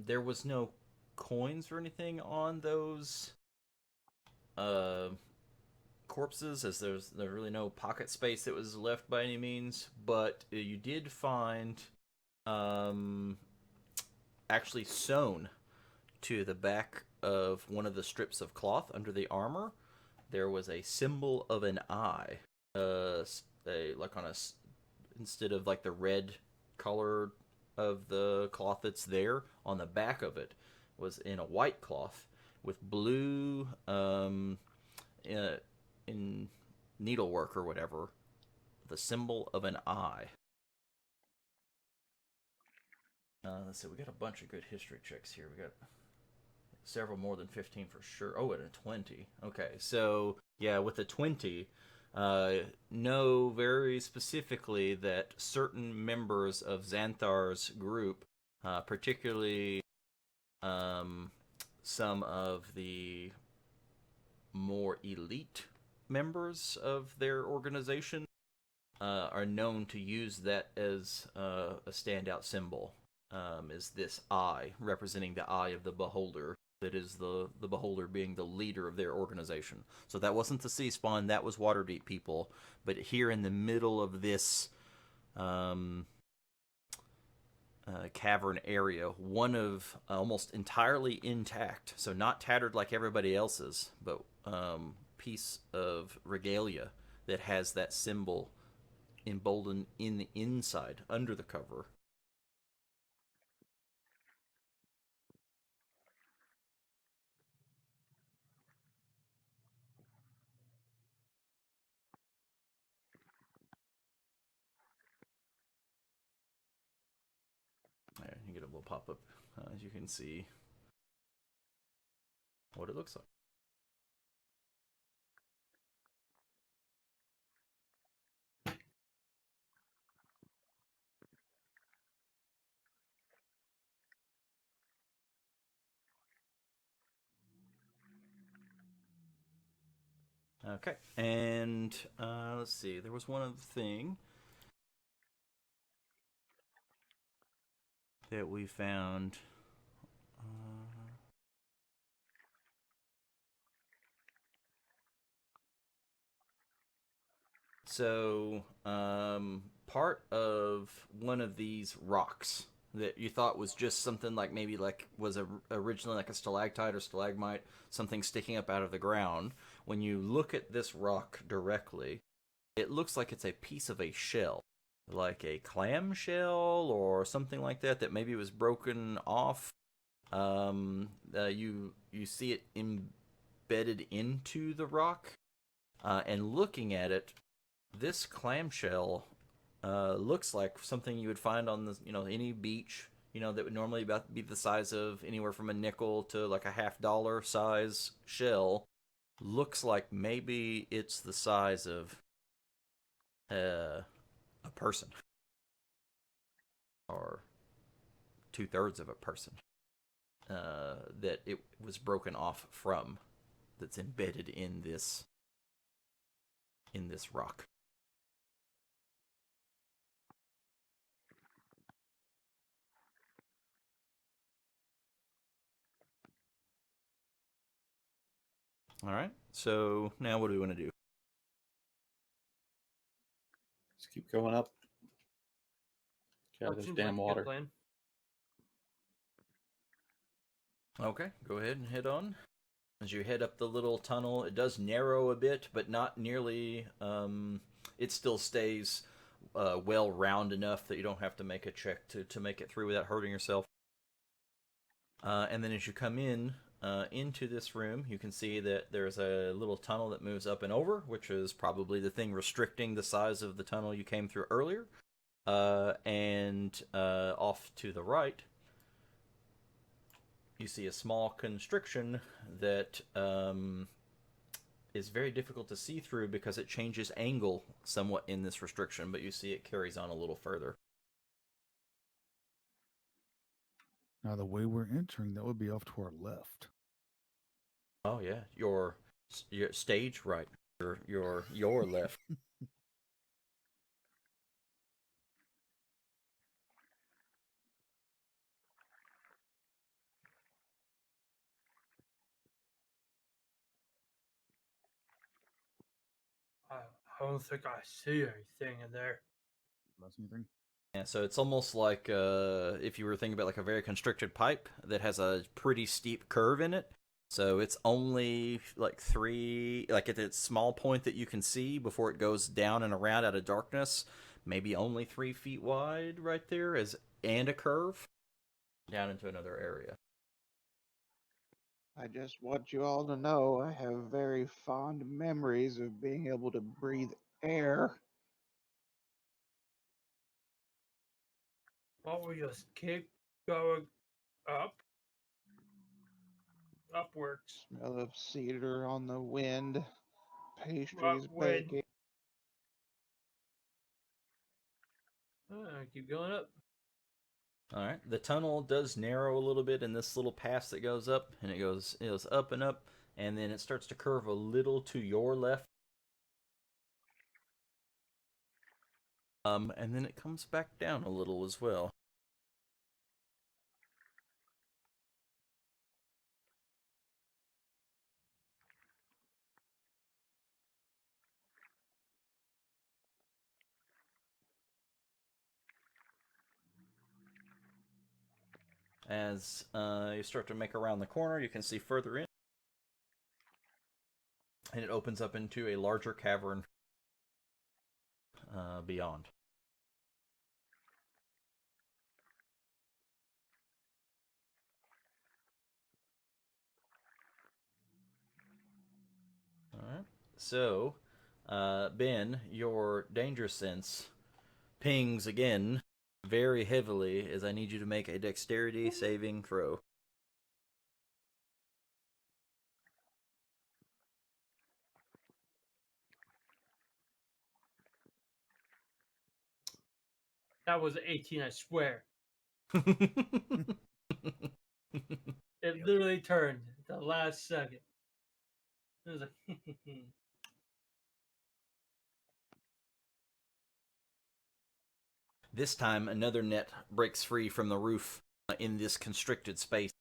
There was no coins or anything on those corpses, as there's really no pocket space that was left by any means, but you did find actually sewn to the back of one of the strips of cloth under the armor. There was a symbol of an eye, like on a, instead of like the red color of the cloth that's there, on the back of it was in a white cloth with blue in needlework or whatever, the symbol of an eye. Let's see, we got a bunch of good history checks here. We got several more than 15 for sure. Oh, and a 20. Okay, so yeah, with the 20, know very specifically that certain members of Xanathar's group, particularly some of the more elite members of their organization, are known to use that as a standout symbol. Is this eye, representing the eye of the beholder, that is the beholder being the leader of their organization. So that wasn't the Sea Spawn, that was Waterdeep people. But here in the middle of this cavern area, one of almost entirely intact, so not tattered like everybody else's, but piece of regalia that has that symbol emboldened in the inside, under the cover. There, you get a little pop-up, as you can see what it looks like. Okay, and let's see, there was one other thing that we found. So, part of one of these rocks that you thought was just something like maybe like was originally like a stalactite or stalagmite, something sticking up out of the ground. When you look at this rock directly, it looks like it's a piece of a shell, like a clam shell or something like that, that maybe was broken off. You see it embedded into the rock, and looking at it, this clamshell looks like something you would find on the any beach, that would normally about be the size of anywhere from a nickel to like a $50 size shell. Looks like maybe it's the size of a person, or 2/3 of a person, that it was broken off from, that's embedded in this rock. All right. So now what do we want to do? Just keep going up. Yeah, That there's seems damn like a water. good plan. Okay, go ahead and head on. As you head up the little tunnel, it does narrow a bit, but not nearly. It still stays well round enough that you don't have to make a check to make it through without hurting yourself. And then as you come in into this room, you can see that there's a little tunnel that moves up and over, which is probably the thing restricting the size of the tunnel you came through earlier. And off to the right, you see a small constriction that is very difficult to see through because it changes angle somewhat in this restriction, but you see it carries on a little further. Now, the way we're entering, that would be off to our left. Oh yeah, your stage right, your left. I don't think I see anything in there. That's anything. Yeah, so it's almost like if you were thinking about like a very constricted pipe that has a pretty steep curve in it. So it's only like like at its small point that you can see before it goes down and around out of darkness, maybe only 3 feet wide right there, and a curve down into another area. I just want you all to know I have very fond memories of being able to breathe air. Well, we just keep going up, upwards, Smell of cedar on the wind, pastries upwind. baking. Keep going up. All right, the tunnel does narrow a little bit in this little pass that goes up, and it goes up and up, and then it starts to curve a little to your left. And then it comes back down a little as well. As you start to make around the corner, you can see further in, and it opens up into a larger cavern beyond. All right. So, Ben, your danger sense pings again very heavily as I need you to make a dexterity saving throw. That was 18, I swear. It literally turned at the last second. It was like, This time, another net breaks free from the roof in this constricted space.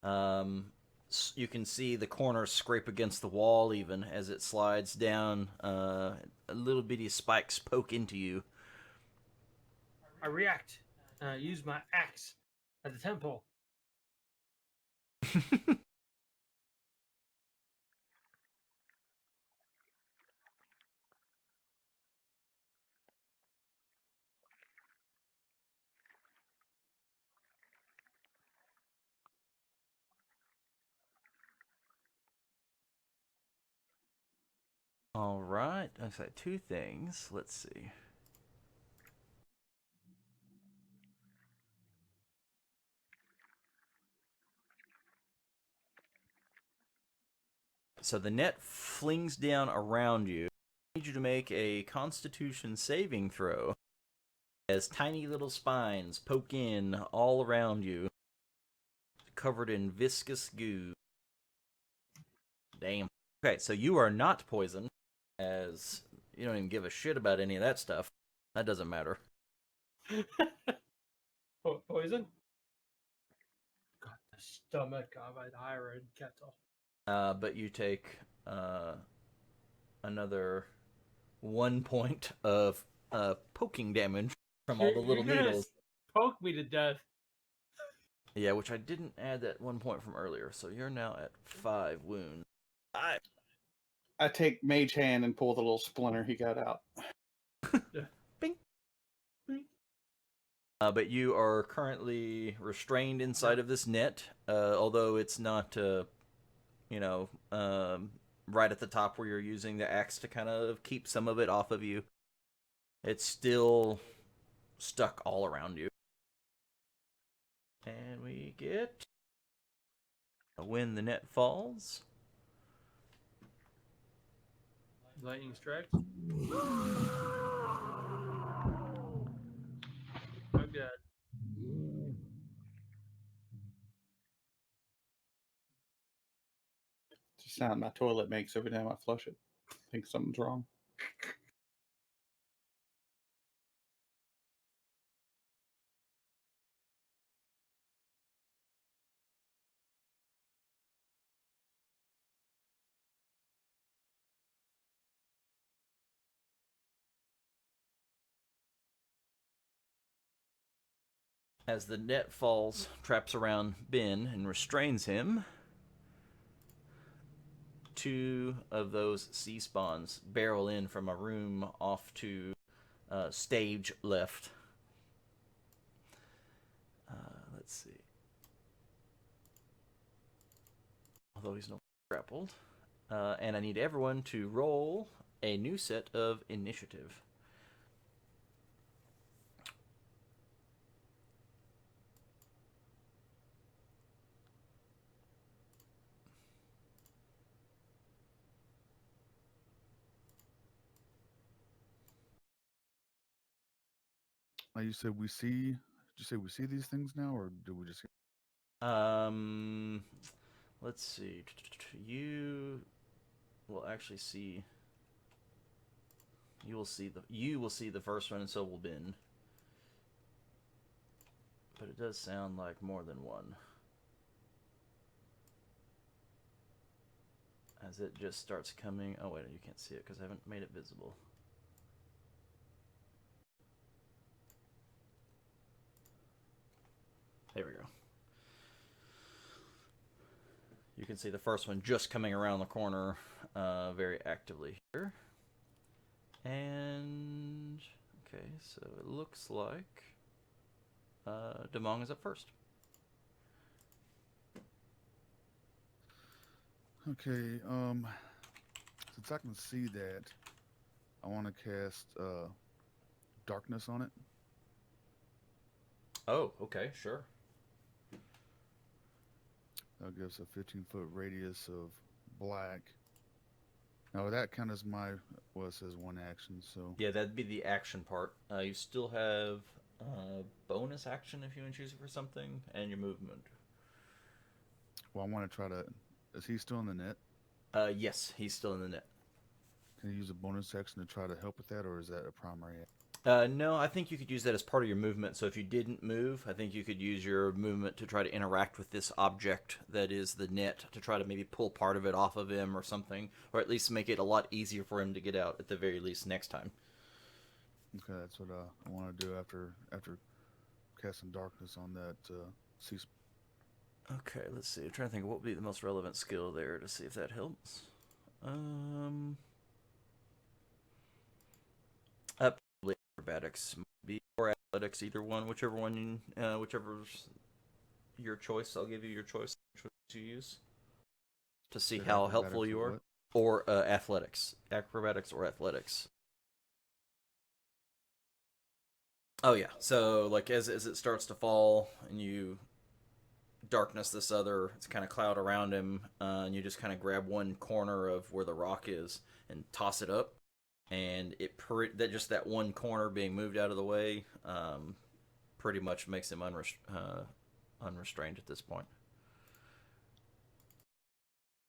You can see the corners scrape against the wall even as it slides down. Little bitty spikes poke into you. I react. I use my axe at the temple. All right, I've got 2 things. Let's see. So the net flings down around you. I need you to make a Constitution saving throw as tiny little spines poke in all around you, covered in viscous goo. Damn. Okay, so you are not poisoned, as you don't even give a shit about any of that stuff. That doesn't matter. Poison? Got the stomach of an iron kettle. But you take another 1 point of poking damage from all the little You're gonna needles. poke me to death. Yeah, which I didn't add that 1 point from earlier, so you're now at 5 wounds. I take Mage Hand and pull the little splinter he got out. Bing. Bing. But you are currently restrained inside of this net, although it's not, right at the top where you're using the axe to kind of keep some of it off of you. It's still stuck all around you. And we get when the net falls. Lightning strikes. Oh god. It's the sound my toilet makes every time I flush it. I think something's wrong. As the net falls, traps around Ben and restrains him, 2 of those sea spawns barrel in from a room off to stage left. Let's see. Although he's no grappled. And I need everyone to roll a new set of initiative. You said we see. Did you say we see these things now, or do we just? Let's see. You will actually see. You will see the first one, and so will Ben. But it does sound like more than one. As it just starts coming. Oh wait, you can't see it because I haven't made it visible. There we go. You can see the first one just coming around the corner very actively here. And, okay, so it looks like Demong is up first. Okay, since I can see that, I want to cast darkness on it. Oh, okay, sure. That gives a 15-foot radius of black. Now that kind of is my, well, it says one action, so. Yeah, that'd be the action part. You still have bonus action if you want to choose it for something, and your movement. Well, I want to try to, is he still in the net? Yes, he's still in the net. Can you use a bonus action to try to help with that, or is that a primary? No, I think you could use that as part of your movement. So if you didn't move, I think you could use your movement to try to interact with this object that is the net to try to maybe pull part of it off of him or something, or at least make it a lot easier for him to get out at the very least next time. Okay, that's what I want to do after casting darkness on that sea. Okay, let's see. I'm trying to think of what would be the most relevant skill there to see if that helps. Probably acrobatics, maybe, or athletics, either one, whichever's your choice. I'll give you your choice to use to see how helpful you are. Or athletics, acrobatics, or athletics. Oh yeah. So like as it starts to fall and you darkness this other, it's kind of cloud around him, and you just kind of grab one corner of where the rock is and toss it up, and that one corner being moved out of the way pretty much makes him unrestrained at this point.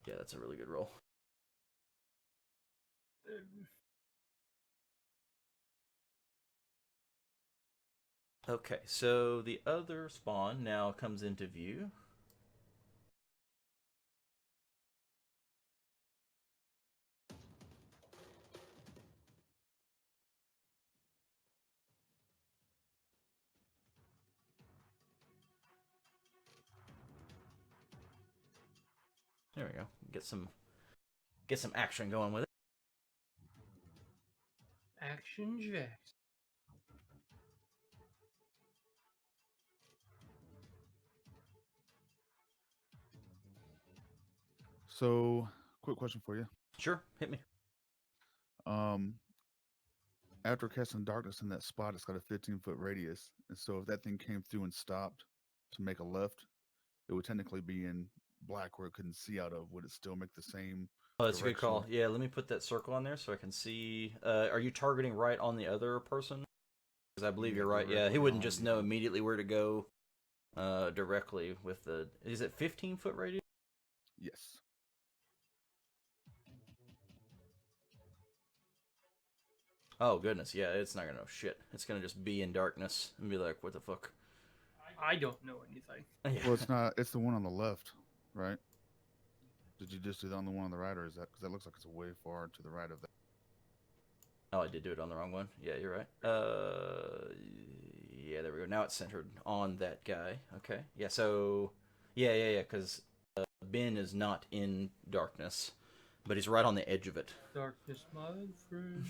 Yeah, that's a really good roll. Okay, so the other spawn now comes into view. There we go. Get some action going with it. Action Jacks. So, quick question for you. Sure, hit me. After casting darkness in that spot, it's got a 15-foot radius, and so if that thing came through and stopped to make a left, it would technically be in black where it couldn't see out of. Would it still make the same? Oh, that's a good call. Yeah, let me put that circle on there so I can see. Are you targeting right on the other person? Because I believe you're right. Yeah, he wouldn't just know immediately where to go directly with the... Is it 15-foot radius? Yes. Oh, goodness. Yeah, it's not going to know shit. It's going to just be in darkness and be like, what the fuck? I don't know anything. Yeah. Well, it's not. It's the one on the left, right? Did you just do that on the one on the right, or is that because that looks like it's way far to the right of that? Oh, I did do it on the wrong one. Yeah, you're right. Yeah, there we go. Now it's centered on that guy. Okay. Yeah, so... Yeah, because Ben is not in darkness, but he's right on the edge of it. Darkness, my friend.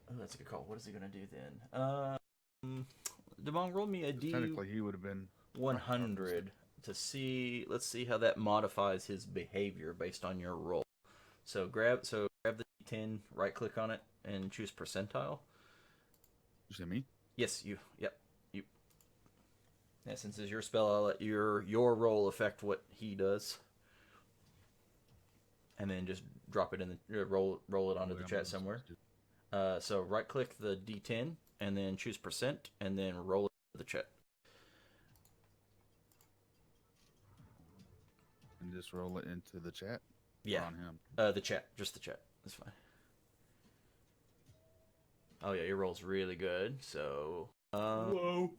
Oh, that's a good call. What is he going to do then? Demong, roll me a Technically, he would have been D100 to see... Let's see how that modifies his behavior based on your roll. So grab the D10, right-click on it, and choose percentile. You see me? Yes, you. Yep, you. Yeah, since it's your spell, I'll let your roll affect what he does, and then just drop it in the roll it onto the chat somewhere. So right click the D10 and then choose percent and then roll it to the chat. And just roll it into the chat. Yeah, Or on him. the chat, just the chat. That's fine. Oh yeah, your roll's really good. So Whoa.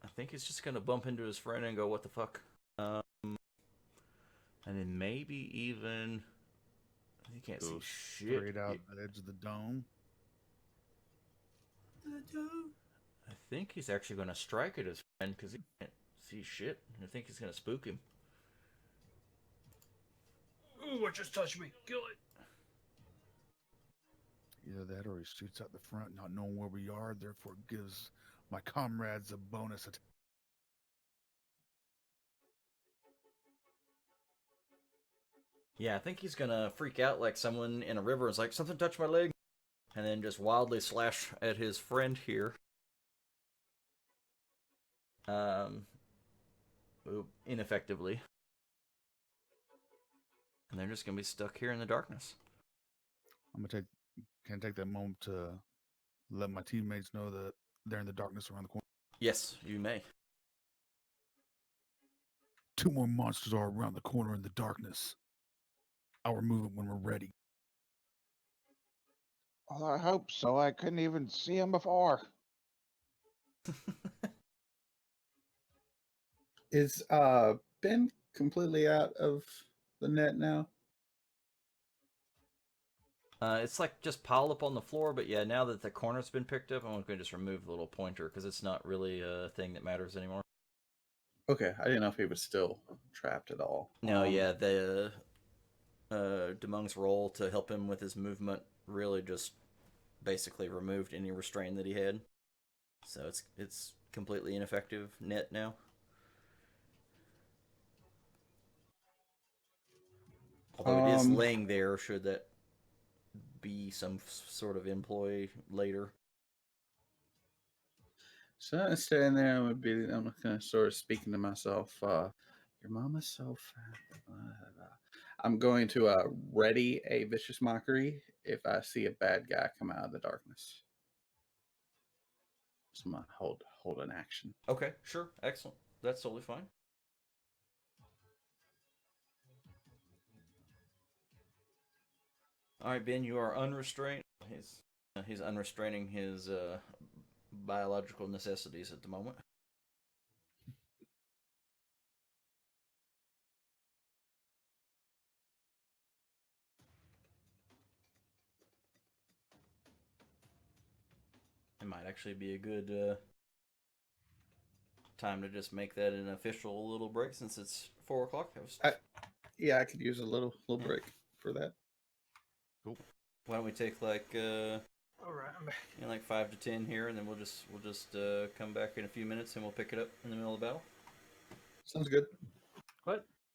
I think he's just gonna bump into his friend and go, "What the fuck?" And then maybe even he can't see Go shit. straight out that edge of the dome. I think he's actually gonna strike at his friend because he can't see shit. I think he's gonna spook him. Ooh, what just touched me? Kill it. Either that or he shoots out the front, not knowing where we are, therefore gives my comrades a bonus attack. Yeah, I think he's gonna freak out like someone in a river is like, something touched my leg, and then just wildly slash at his friend here. Ineffectively. And they're just gonna be stuck here in the darkness. Can I take that moment to let my teammates know that they're in the darkness around the corner? Yes, you may. 2 more monsters are around the corner in the darkness. I'll remove it when we're ready. Well, I hope so. I couldn't even see him before. Is Ben completely out of the net now? It's like just piled up on the floor, but yeah, now that the corner's been picked up, I'm going to just remove the little pointer because it's not really a thing that matters anymore. Okay, I didn't know if he was still trapped at all. No, yeah, the Demung's roll to help him with his movement really just basically removed any restraint that he had. So it's completely ineffective net now. Although it is laying there, should that be some sort of employee later. So I'm standing there, I'm kind of sort of speaking to myself. Your mama's so fat. I'm going to ready a vicious mockery if I see a bad guy come out of the darkness. So I'm gonna hold an action. Okay, sure, excellent. That's totally fine. All right, Ben, you are unrestrained. He's unrestraining his biological necessities at the moment. It might actually be a good time to just make that an official little break since it's 4 o'clock. Yeah, I could use a little break for that. Cool. Why don't we take like All right, I'm back. like 5 to 10 here, and then we'll just come back in a few minutes and we'll pick it up in the middle of the battle. Sounds good. What?